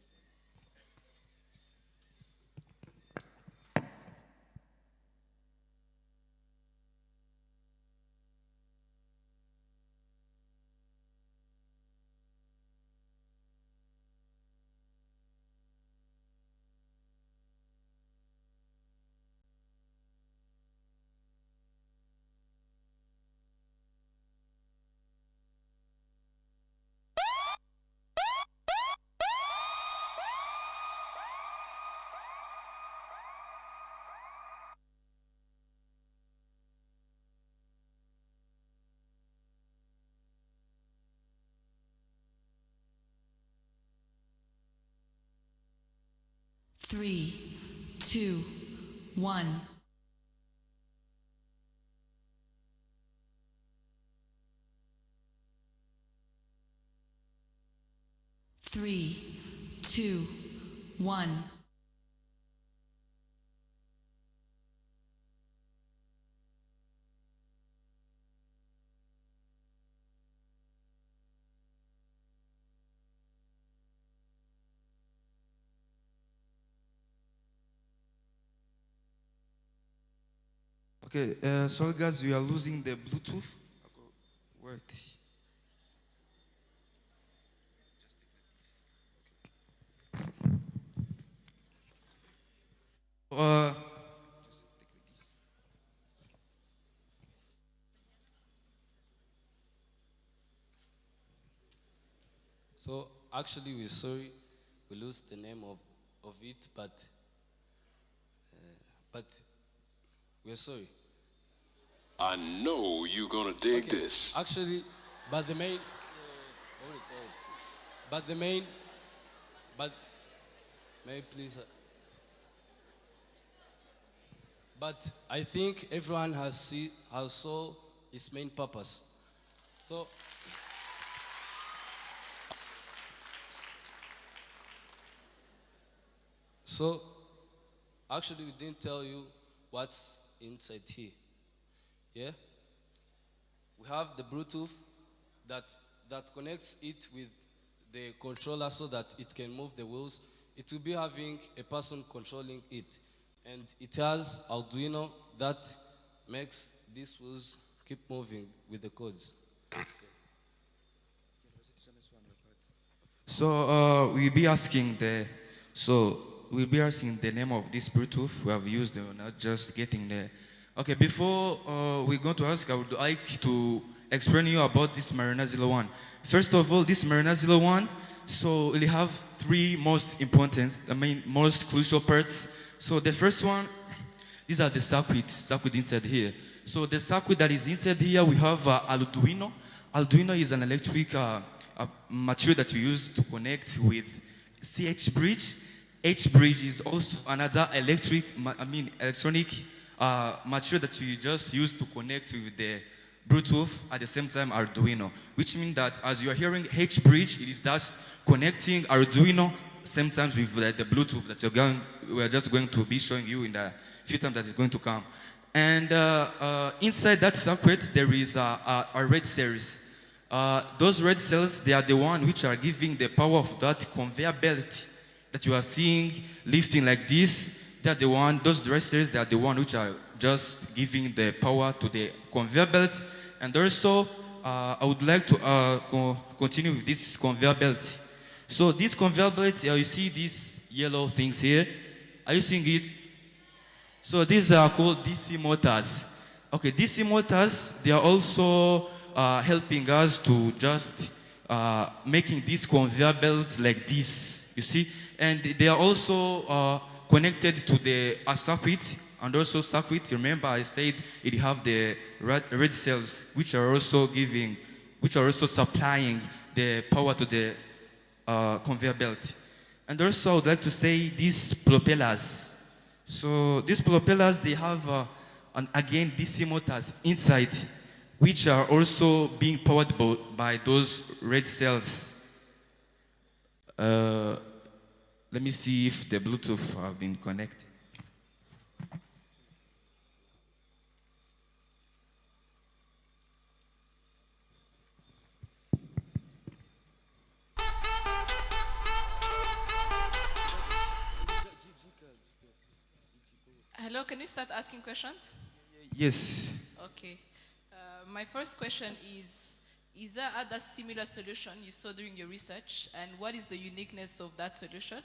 3, 2, 1. Three, two, one. Okay, sorry guys, we are losing the Bluetooth. Wait. So actually, we're sorry we lose the name of it, but we're sorry. I know you're gonna dig this. Actually, but the main, but the main, but may I please. But I think everyone has saw its main purpose. So actually we didn't tell you what's inside here. Yeah? We have the Bluetooth that connects it with the controller so that it can move the wheels. It will be having a person controlling it. And it has Arduino that makes these wheels keep moving with the codes. So we'll be asking the name of this Bluetooth we have used. We're not just getting the. Okay, before we're going to ask, I would like to explain you about this Marina 01. First of all, this Marina 01, so we have three most important, most crucial parts. So the first one, these are the circuit inside here. So the circuit that is inside here, we have Arduino. Arduino is an electric material that you use to connect with CH bridge. H bridge is also another electronic material that you just use to connect with the Bluetooth at the same time Arduino, which means that as you are hearing H bridge, it is just connecting Arduino same times with the Bluetooth that we are just going to be showing you in the few times that is going to come. And inside that circuit, there is a red cells. Those red cells, they are the one which are giving the power of that conveyor belt that you are seeing lifting like this. They are the one, those dressers, they are the one which are just giving the power to the conveyor belt. And also, I would like to continue with this conveyor belt. So this conveyor belt, you see these yellow things here. Are you seeing it? So these are called DC motors. Okay, DC motors, they are also helping us to just making this conveyor belt like this, you see? And they are also connected to the circuit, and also circuit, remember I said it have the red cells, which are also supplying the power to the conveyor belt. And also I would like to say these propellers. So these propellers, they have again DC motors inside, which are also being powered by those red cells. Let me see if the Bluetooth have been connected. Hello, can you start asking questions? Yes. Okay. My first question is there other similar solution you saw during your research, and what is the uniqueness of that solution?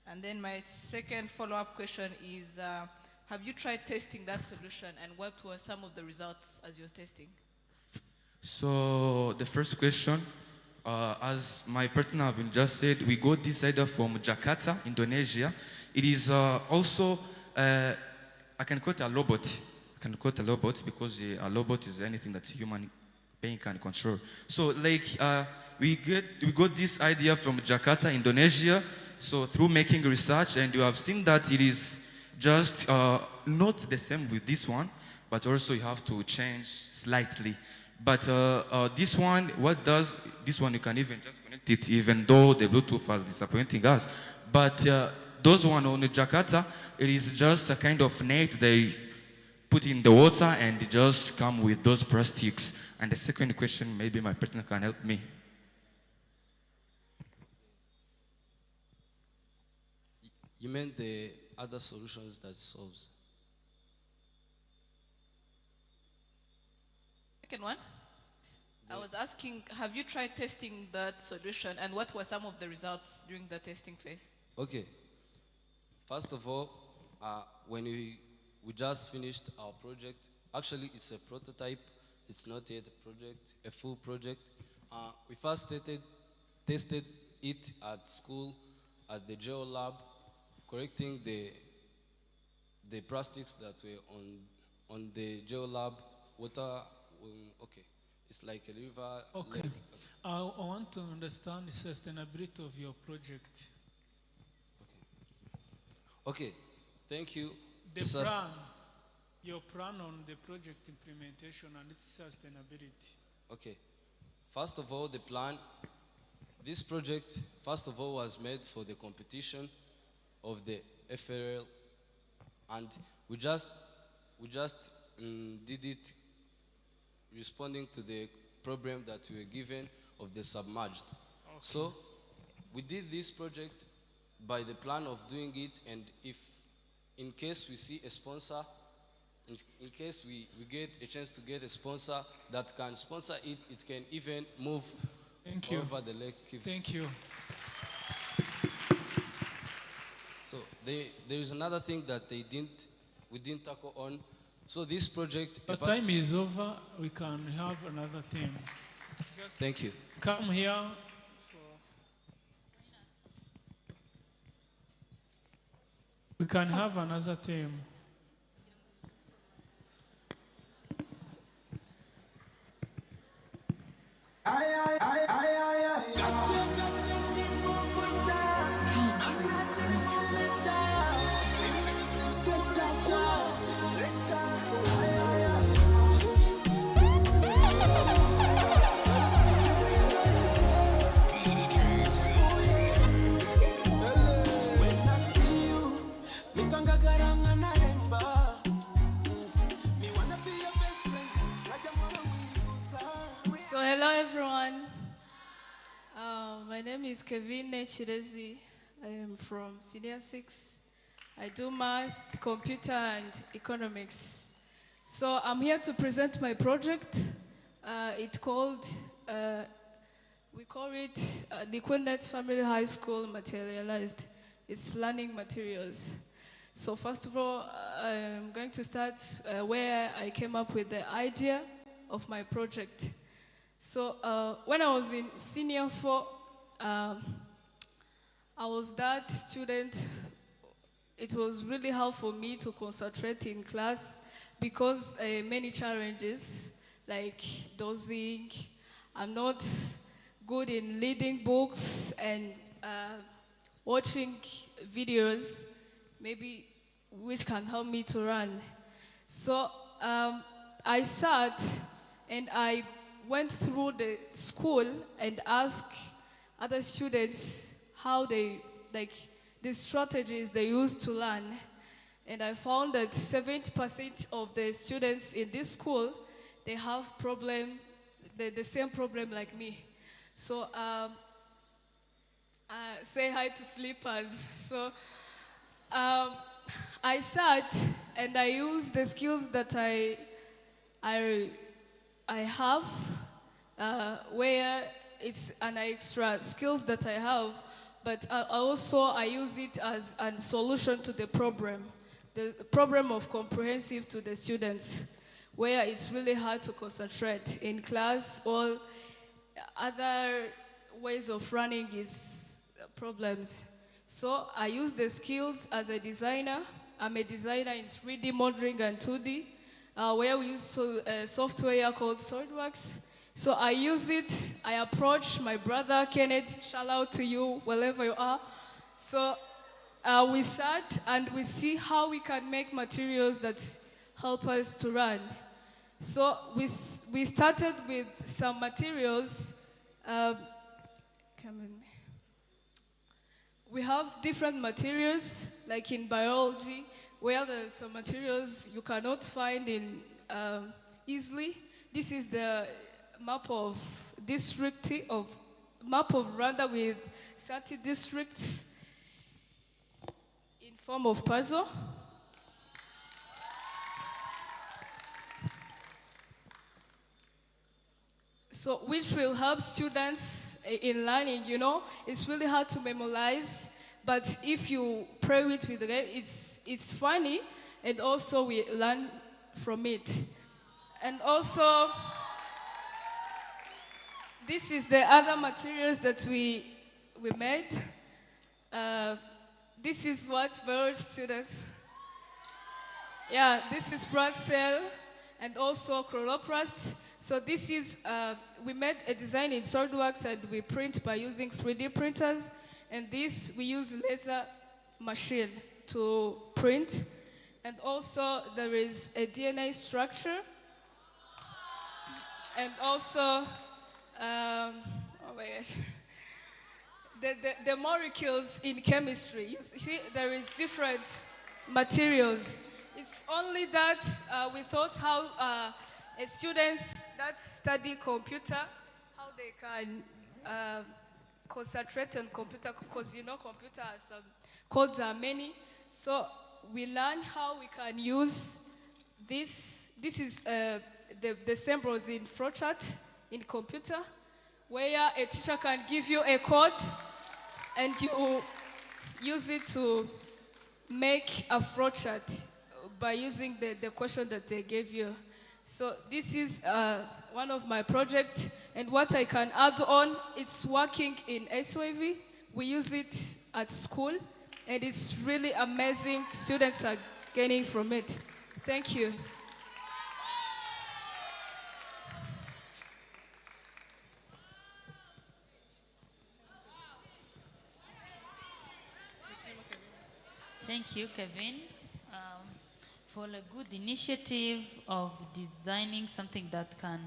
And then my second follow-up question is, have you tried testing that solution, and what were some of the results as you're testing? So the first question, as my partner have just said, we got this idea from Jakarta, Indonesia. It is also, I can call it a robot. I can call it a robot because a robot is anything that human being can control. So like we got this idea from Jakarta, Indonesia. So through making research, and you have seen that it is just not the same with this one, but also you have to change slightly. But this one, what does this one? You can even just connect it, even though the Bluetooth was disappointing us. But those one on the Jakarta, it is just a kind of net they put in the water and they just come with those plastics. And the second question, maybe my partner can help me. You meant the other solutions that solves. Second one. I was asking, have you tried testing that solution and what were some of the results during the testing phase? Okay. First of all, when we just finished our project, actually it's a prototype, it's not yet a project, a full project. We first tested it at school, at the geo lab, correcting the plastics that were on the geo lab water. Okay, it's like a river. Okay. Lake. I want to understand the sustainability of your project. Okay, thank you. Your plan on the project implementation and its sustainability. Okay, first of all, the plan. This project, first of all, was made for the competition of the FRL, and we just did it responding to the problem that we were given of the submerged. Okay. So we did this project by the plan of doing it, and if in case we see a sponsor, in case we get a chance to get a sponsor that can sponsor it, it can even move over the lake. Thank you. So there is another thing that we didn't tackle on. So this project... But time is over. We can have another team. Just thank you. Come here. We can have another team. So hello everyone. My name is Kevin Chirezi. I am from Senior 6. I do math, computer, and economics. So I'm here to present my project. We call it the Quinnet Family High School Materialized. It's learning materials. So first of all, I'm going to start where I came up with the idea of my project. So when I was in Senior 4, I was that student. It was really hard for me to concentrate in class because many challenges like dozing. I'm not good in reading books and watching videos, maybe which can help me to run. So I sat and I went through the school and asked other students how they, the strategies they use to learn. And I found that 70% of the students in this school, they have the same problem like me. So say hi to sleepers. So I sat and I used the skills that I have, where it's an extra skills that I have, but I use it as a solution to the problem of comprehensive to the students, where it's really hard to concentrate in class. All other ways of running is problems. So I use the skills as a designer. I'm a designer in 3D modeling and 2D, where we use software called SolidWorks. So I use it, I approach my brother Kenneth, shout out to you wherever you are. So we sat and we see how we can make materials that help us to run. So we started with some materials. We have different materials, like in biology, where there's some materials you cannot find in easily. This is the map of Rwanda with 30 districts in form of puzzle. So which will help students in learning, It's really hard to memorize, but if you play it with it, it's funny, and also we learn from it. And also, this is the other materials that we made. This is what biology students. Yeah, this is plant cell and also chloroplast. So this is, we made a design in SolidWorks and we print by using 3D printers. And this, we use laser machine to print. And also there is a DNA structure. And also, oh my gosh. The molecules in chemistry. You see, there is different materials. It's only that we thought how students that study computer, how they can concentrate on computer, because computer has some codes are many. So we learn how we can use this. This is the symbols in flowchart in computer, where a teacher can give you a code and you use it to make a flowchart by using the question that they gave you. So this is one of my projects, and what I can add on, it's working in ASYV. We use it at school, and it's really amazing. Students are gaining from it. Thank you. Thank you, Kevin, for a good initiative of designing something that can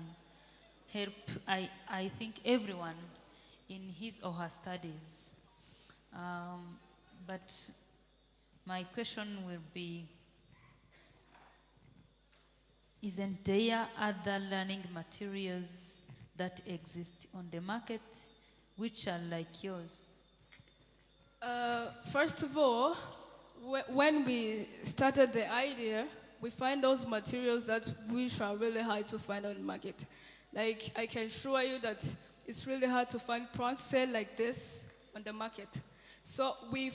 help, I think, everyone in his or her studies. But my question will be, isn't there other learning materials that exist on the market which are like yours? First of all, when we started the idea, we find those materials that which are really hard to find on the market. Like, I can assure you that it's really hard to find plant cell like this on the market. So we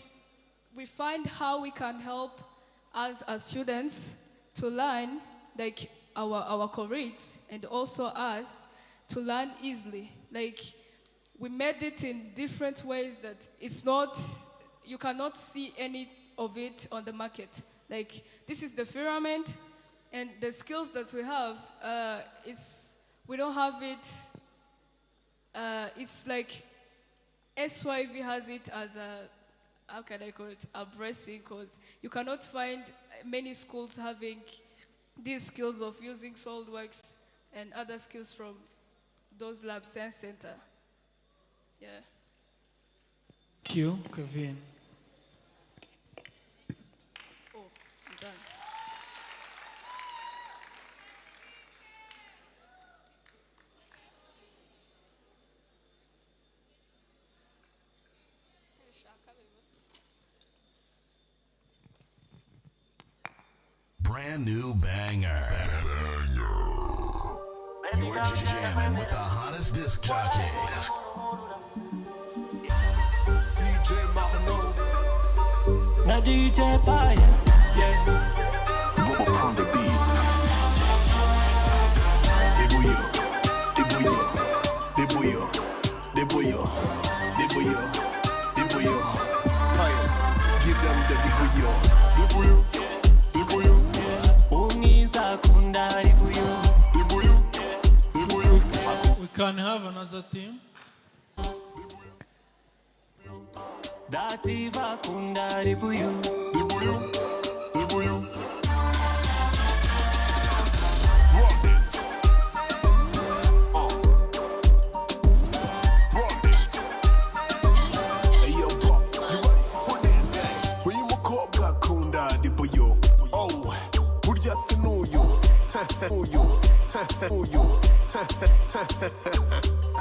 find how we can help us as students to learn, like our colleagues and also us, to learn easily. Like, we made it in different ways that it's not, you cannot see any of it on the market. Like, this is the filament, and the skills that we have we don't have it. It's like ASYV has it as a, how can I call it, a bracing, because you cannot find many schools having these skills of using SolidWorks and other skills from those lab science center. Yeah. Thank you, Kevin. I'm done. Brand new banger. You're jamming with the hottest disc jockey. DJ Marno. Now DJ Bias, yeah. Bobo on the beat. Deboyo. Pious, give them the Deboyo. We can have another team. Dativa kunda ribuyu. Ribuyu. Ribuyu.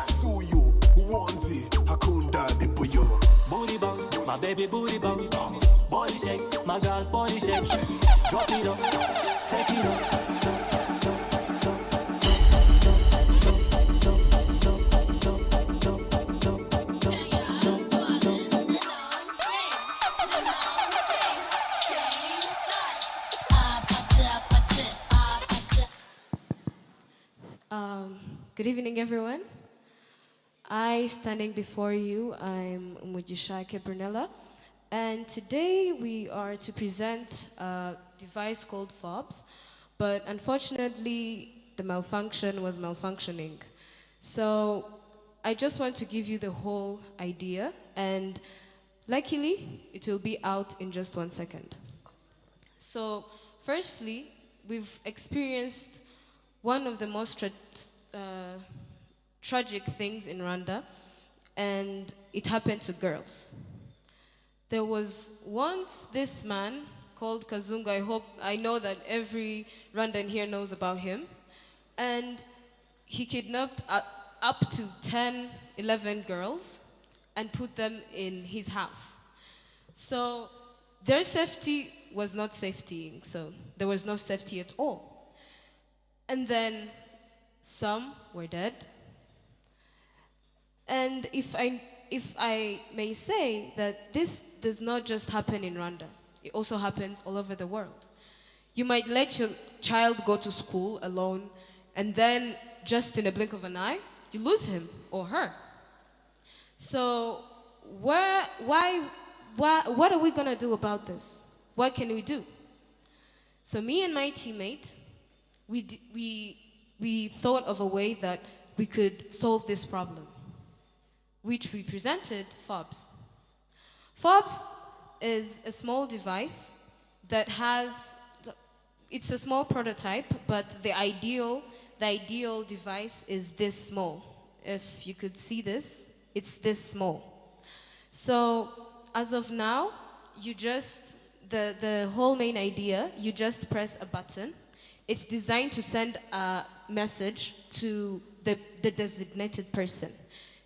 Suyo, Wanzi, Hakunda, Dipoyo. Booty bounce, my baby booty bounce. Body shake, my girl body shake. Drop it up, take it up. Good evening, everyone. Standing before you, I'm Umujisha Brunella, and today we are to present a device called FOBS, but unfortunately the malfunction was malfunctioning. So I just want to give you the whole idea, and luckily it will be out in just 1 second. So firstly, we've experienced one of the most tragic things in Rwanda, and it happened to girls. There was once this man called Kazungu. I know that every Rwandan here knows about him, and he kidnapped up to 10, 11 girls and put them in his house. So their safety was not safetying, so there was no safety at all. And then some were dead. And if I may say that this does not just happen in Rwanda, it also happens all over the world. You might let your child go to school alone, and then just in a blink of an eye, you lose him or her. So what are we gonna do about this? What can we do? So me and my teammate, we thought of a way that we could solve this problem, which we presented FOBS. FOBS is a small device that it's a small prototype, but the ideal device is this small. If you could see this, it's this small. So as of now, the whole main idea, you just press a button. It's designed to send a message to the designated person.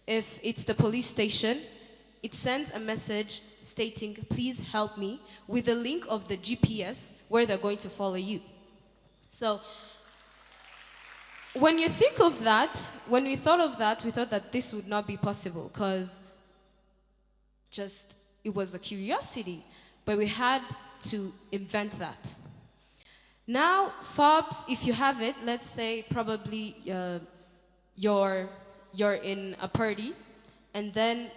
If it's the police station, it sends a message stating, please help me, with a link of the GPS where they're going to follow you. So when you think of that, when we thought of that, we thought that this would not be possible because it was a curiosity, but we had to invent that. Now, FOBS, if you have it, let's say probably you're in a party, and then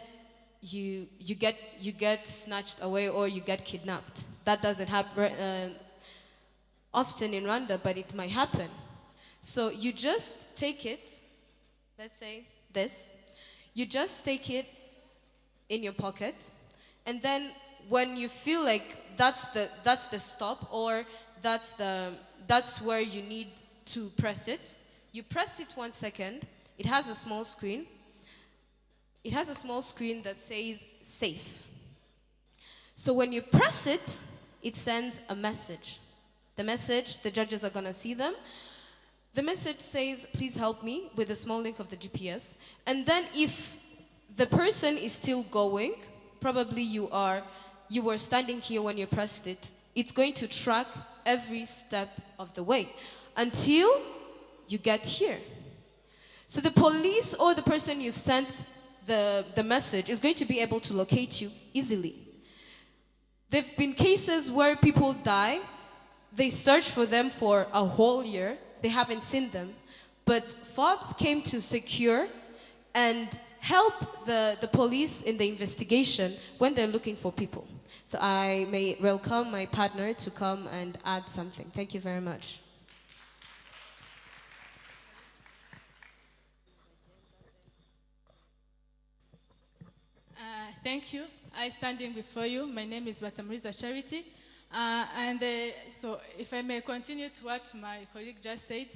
you get snatched away or you get kidnapped. That doesn't happen often in Rwanda, but it might happen. So you just take it, let's say this, you just take it in your pocket, and then when you feel like that's the stop, or that's where you need to press it, you press it 1 second. It has a small screen. It has a small screen that says safe. So when you press it, it sends a message. The judges are gonna see them. The message says, please help me, with a small link of the GPS. And then if the person is still going, probably you were standing here when you pressed it, it's going to track every step of the way until you get here. So the police or the person you've sent the message is going to be able to locate you easily. There have been cases where people die, they search for them for a whole year, they haven't seen them, but FOBS came to secure and help the police in the investigation when they're looking for people. So I may welcome my partner to come and add something. Thank you very much. Thank you. I standing before you. My name is Batamuriza Charity. So if I may continue to what my colleague just said,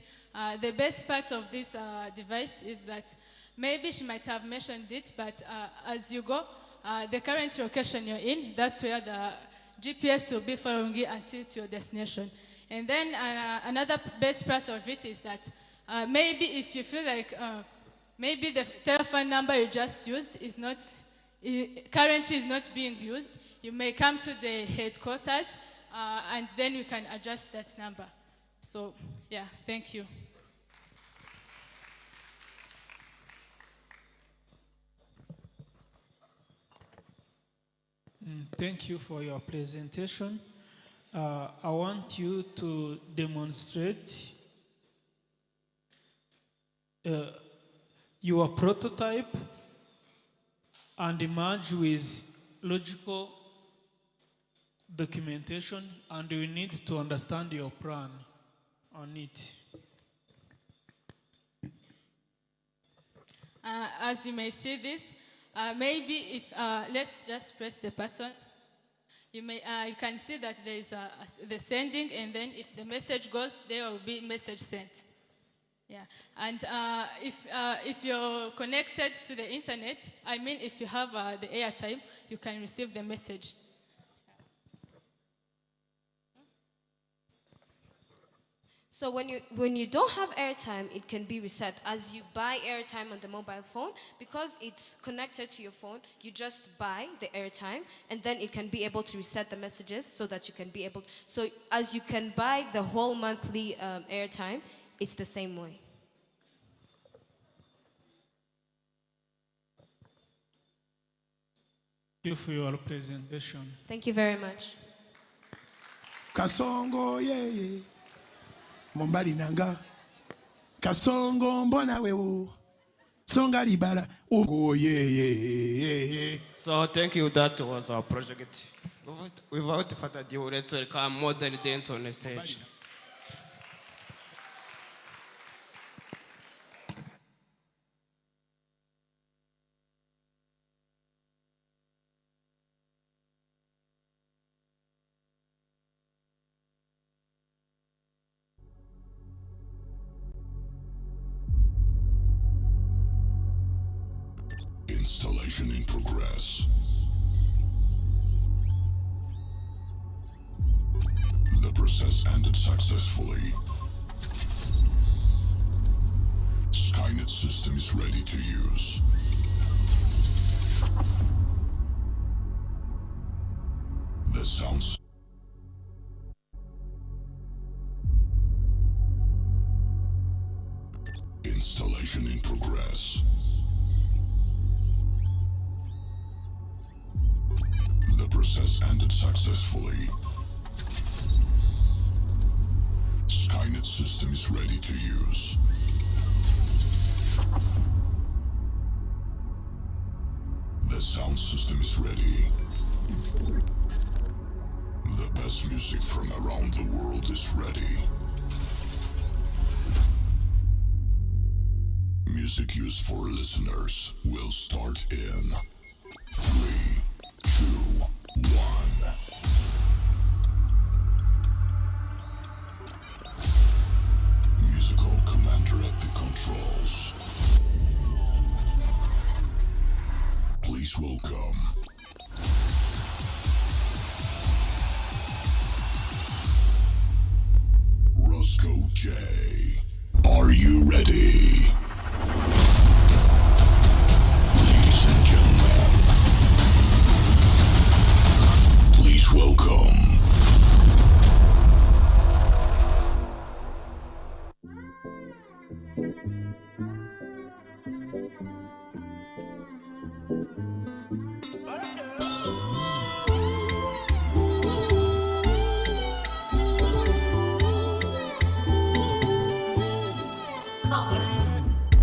the best part of this device is that maybe she might have mentioned it, but as you go, the current location you're in, that's where the GPS will be following you until to your destination. And then another best part of it is that maybe if you feel like maybe the telephone number you just used is not, currently is not being used, you may come to the headquarters and then we can adjust that number. So, yeah, thank you. Thank you for your presentation. I want you to demonstrate your prototype and merge with logical documentation, and we need to understand your plan on it. As you may see this, maybe if, let's just press the button. You can see that there is the sending, and then if the message goes, there will be message sent. Yeah, and if you're connected to the internet, I mean if you have the airtime, you can receive the message. So when you don't have airtime, it can be reset. As you buy airtime on the mobile phone, because it's connected to your phone, you just buy the airtime, and then it can be able to reset the messages so that you can be able. So as you can buy the whole monthly airtime, it's the same way. Thank you for your presentation. Thank you very much. Kasongo yeah. Mombali nanga Kasongo mbona wewe Songa libala Ungo yeah. So thank you, that was our project. Without further ado, let's welcome Modern Dance on the stage. Installation in progress. The process ended successfully. Skynet system is ready to use. The sounds. Installation in progress. The process ended successfully. Skynet system is ready to use. The sound system is ready. The best music from around the world is ready. Music used for listeners will start in 3, 2, 1. Musical commander at the controls. Please welcome Roscoe J. Are you ready? Ladies and gentlemen, please welcome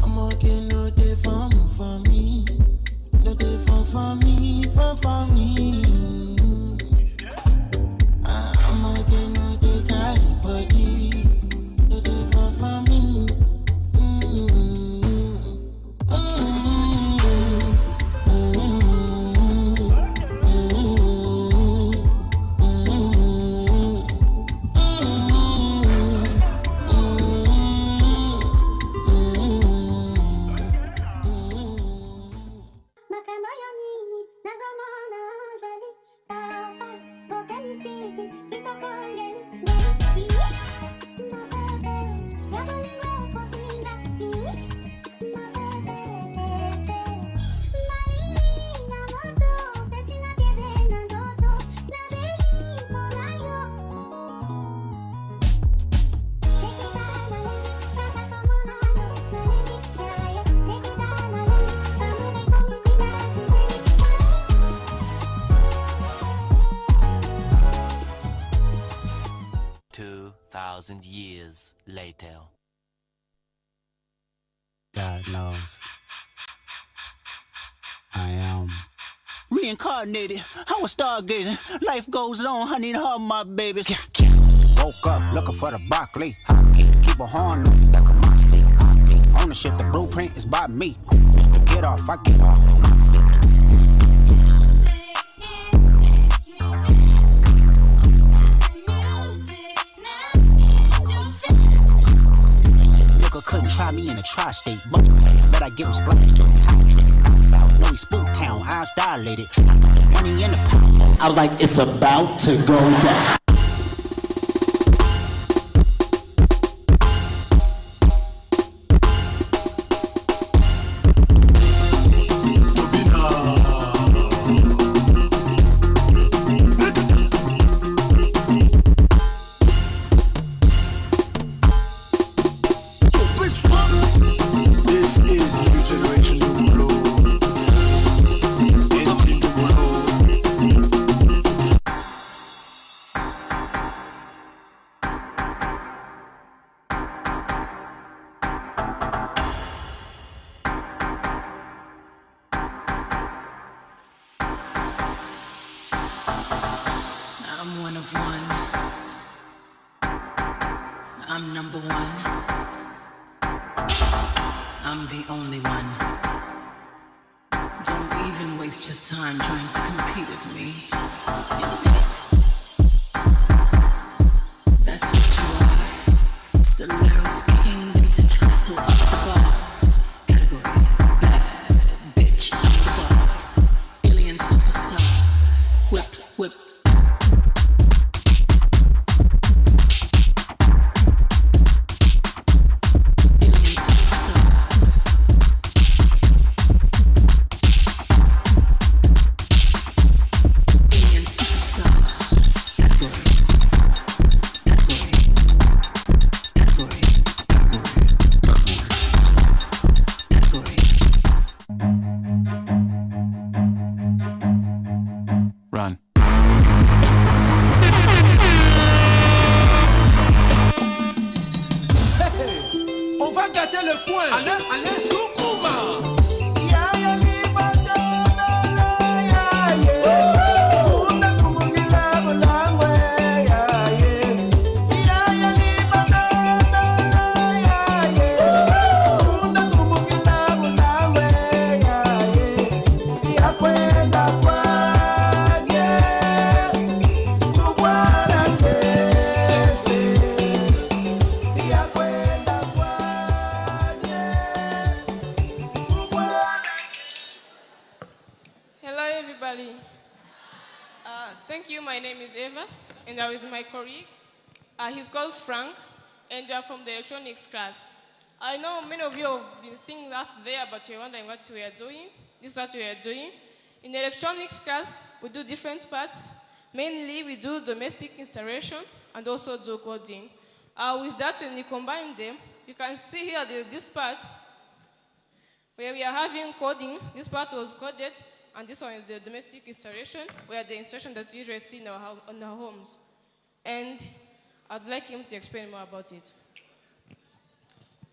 I'm okay, no day for me. No day for me, for me. I'm okay, no day carry body. No day for me. 2,000 years later. God knows. I am reincarnated. I was stargazing. Life goes on. I need her, my babies. Woke up looking for the broccoli. Keep a horn on the back of my feet. Ownership, the blueprint is by me. Mr. Get off, I get off. Nigga couldn't try me in a tri-state bubble place. Bet I give him splash. No, he spook town, eyes dilated. Money in the pound. I was like, it's about to go down. This is new generation new blow. I'm one of one. I'm number one. I'm the only one. Don't even waste your time trying to compete with me. That's what you are. Stilettos kicking vintage crystal off the bar. Category bad bitch. I'm the bar. Alien superstar. Whip, whip. Run. On va gâter le coin. Alain Soukouma. Hello, everybody. Thank you. My name is Evas, and I'm with my colleague. He's called Frank, and we are from the electronics class. I know many of you have been seeing us there, but you're wondering what we are doing. This is what we are doing. In the electronics class, we do different parts. Mainly, we do domestic installation and also do coding. With that, when you combine them, you can see here this part where we are having coding. This part was coded, and this one is the domestic installation, where the installation that we usually see in our homes. And I'd like him to explain more about it.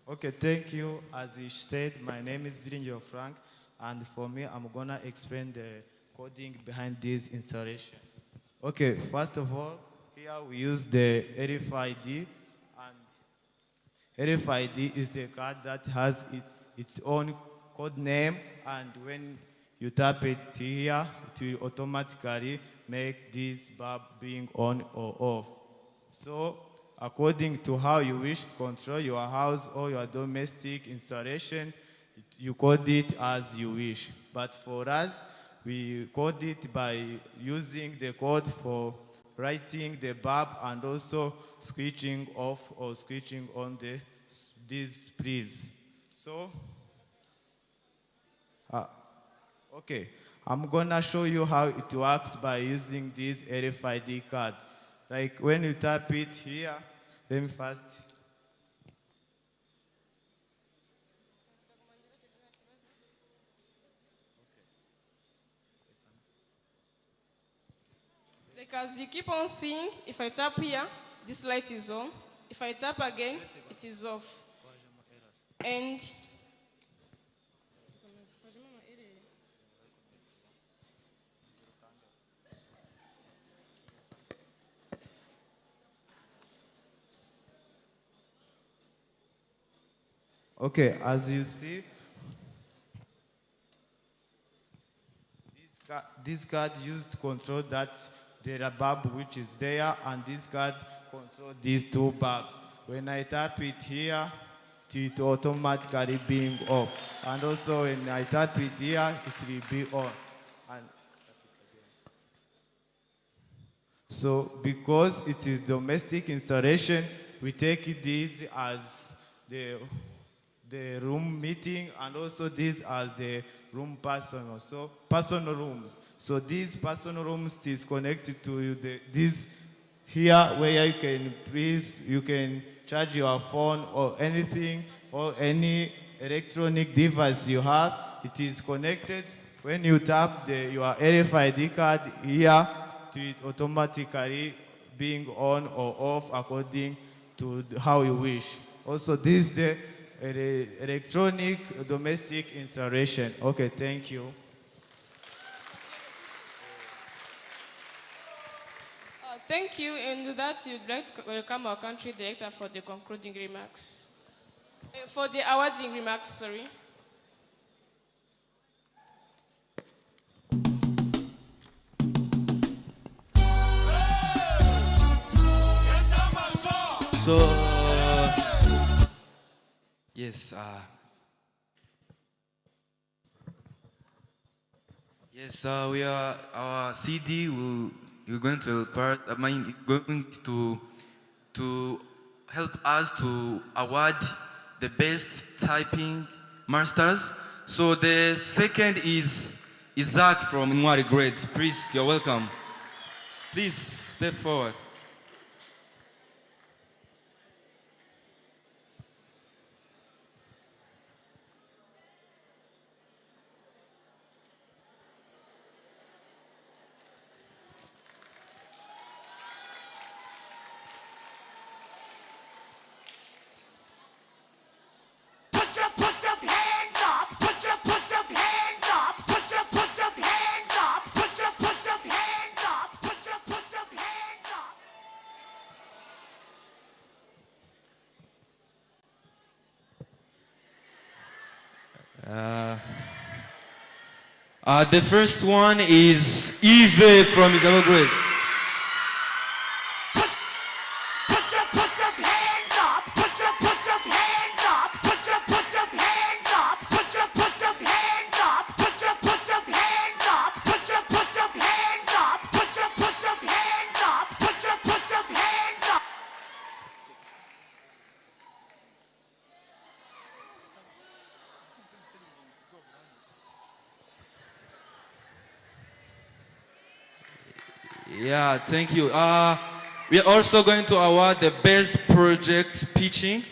Okay, thank you. As he said, my name is Birinjo Frank, and for me, I'm gonna explain the coding behind this installation. Okay, first of all, here we use the RFID, and RFID is the card that has its own code name, and when you tap it here, it will automatically make this bulb being on or off. So, according to how you wish to control your house or your domestic installation, you code it as you wish. But for us, we code it by using the code for writing the bulb and also switching off or switching on these sprees. So, okay, I'm gonna show you how it works by using this RFID card. Like when you tap it here, let me first. Like as you keep on seeing, if I tap here, this light is on. If I tap again, it is off. And Okay, as you see, this card used to control that data bulb which is there, and this card control these two bulbs. When I tap it here, it automatically being off. And also when I tap it here, it will be on. And so because it is domestic installation, we take this as the room meeting, and also this as the room personal. So personal rooms. So these personal rooms is connected to this here, where you can charge your phone or anything or any electronic device you have. It is connected. When you tap your RFID card here, it automatically being on or off according to how you wish. Also, this is the electronic domestic installation. Okay, thank you. thank you. And with that, you'd like to welcome our country director for the concluding remarks. For the awarding remarks, sorry. So, yes, we are our CD. We're going to going to help us to award the best typing masters. So the second is Isaac from Nwari Grade. Please, you're welcome. Please step forward. The first one is Eve from Isabel Grade. Yeah, thank you. We are also going to award the best project pitching.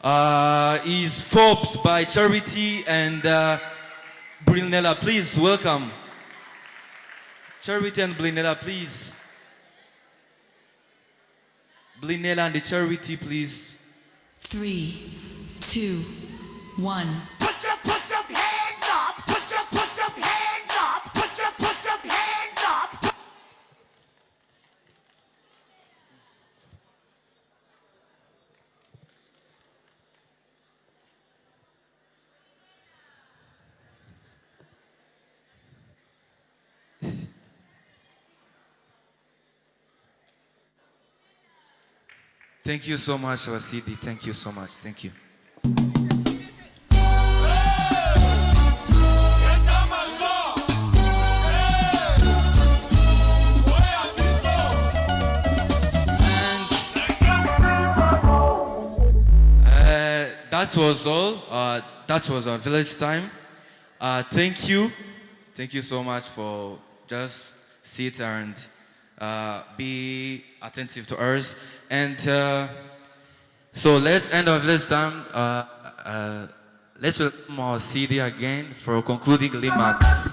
Is Forbes by Charity and Brilnella. Please welcome. Charity and Brilnella, please. Brilnella and the Charity, please. 3, 2, 1. Put your hands up. Put your hands up. Put your hands up. Thank you so much, our CD. Thank you so much. Thank you. That was all. That was our village time. Thank you. Thank you so much for just sit and be attentive to us. And so let's end our village time. Let's welcome our CD again for concluding remarks.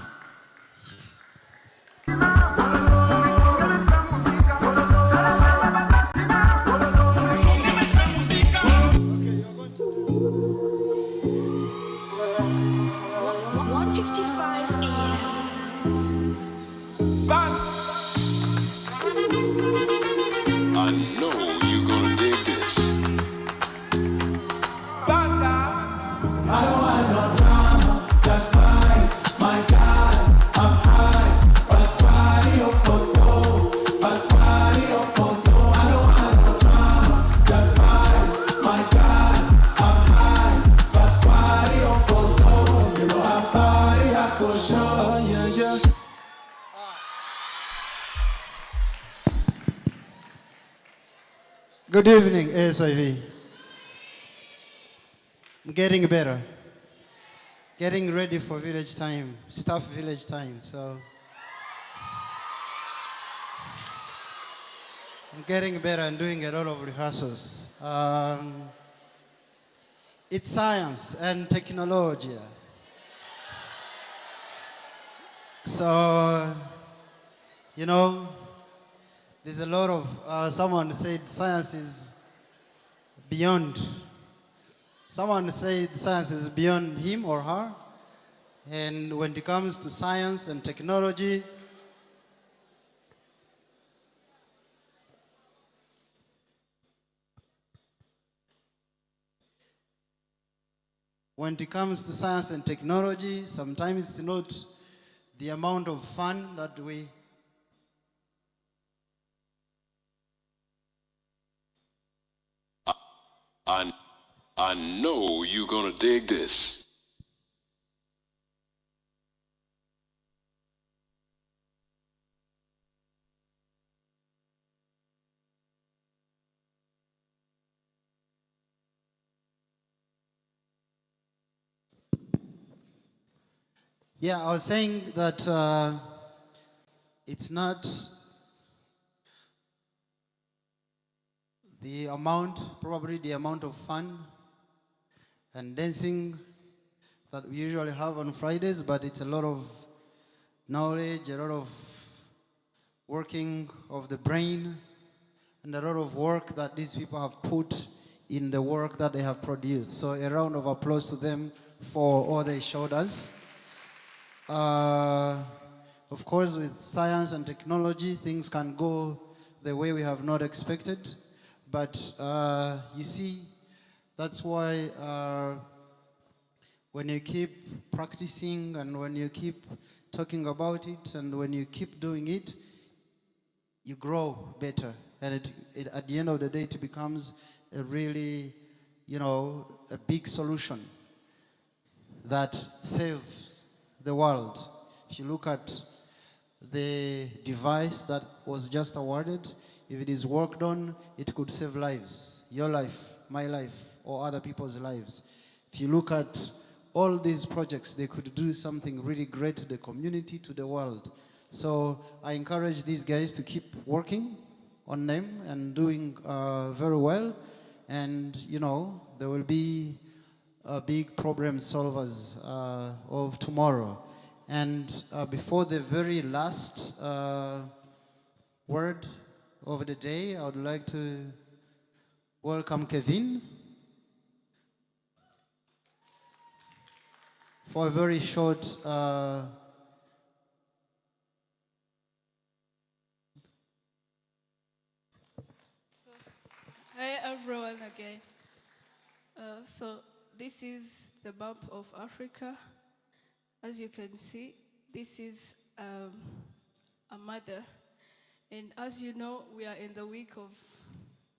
Good evening, ASYV. I'm getting better. Getting ready for village time, staff village time. So I'm getting better and doing a lot of rehearsals. It's science and technology. So, you know, there's a lot of, someone said science is beyond. Someone said science is beyond him or her. And when it comes to science and technology, sometimes it's not the amount of fun that we I know you're gonna dig this. Yeah, I was saying that it's not the amount, probably the amount of fun and dancing that we usually have on Fridays, but it's a lot of knowledge, a lot of working of the brain, and a lot of work that these people have put in the work that they have produced. So a round of applause to them for all they showed us. Of course, with science and technology, things can go the way we have not expected. But you see, that's why when you keep practicing and when you keep talking about it and when you keep doing it, you grow better. And at the end of the day, it becomes a really, a big solution that saves the world. If you look at the device that was just awarded, if it is worked on, it could save lives. Your life, my life, or other people's lives. If you look at all these projects, they could do something really great to the community, to the world. So I encourage these guys to keep working on them and doing very well. And, there will be big problem solvers of tomorrow. And before the very last word of the day, I would like to welcome Kevin for a very short Hi everyone again. So this is the map of Africa. As you can see, this is a mother. And as you know, we are in the week of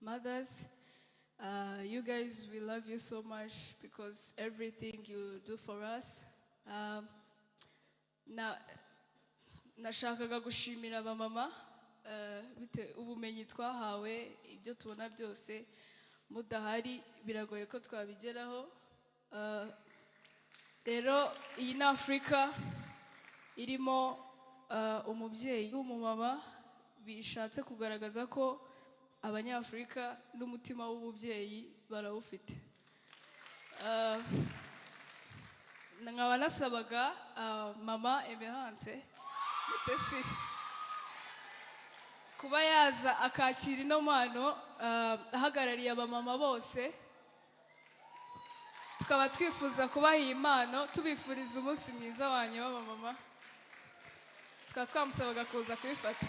mothers. You guys, we love you so much because everything you do for us. Nashakaga gushimira abamama bite ubumenyi twahawe ibyo tubona byose mudahari biragoye ko twabigeraho. Rero iyi ni Afrika irimo umubyeyi w'umumama bishatse kugaragaza ko abanyafurika n'umutima w'ububyeyi barawufite. Nkaba nasabaga mama Emerance Mutesi kuba yaza akakira ino mpano ahagarariye abamama bose, tukaba twifuza kubaha iyi mpano tubifuriza umunsi mwiza wanyu w'abamama, tukaba twamusabaga kuza kubifata.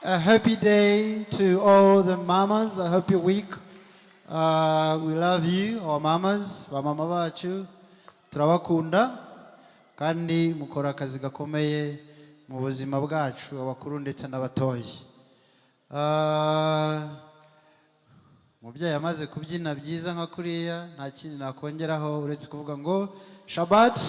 A happy day to all the mamas, a happy week. We love you, our mamas, bamama bacu. Turabakunda kandi mukora akazi gakomeye mu buzima bwacu abakuru ndetse n'abatoyi. Mubyeyi amaze kubyina byiza nka kuriya nta kindi nakongeraho uretse kuvuga ngo Shabbat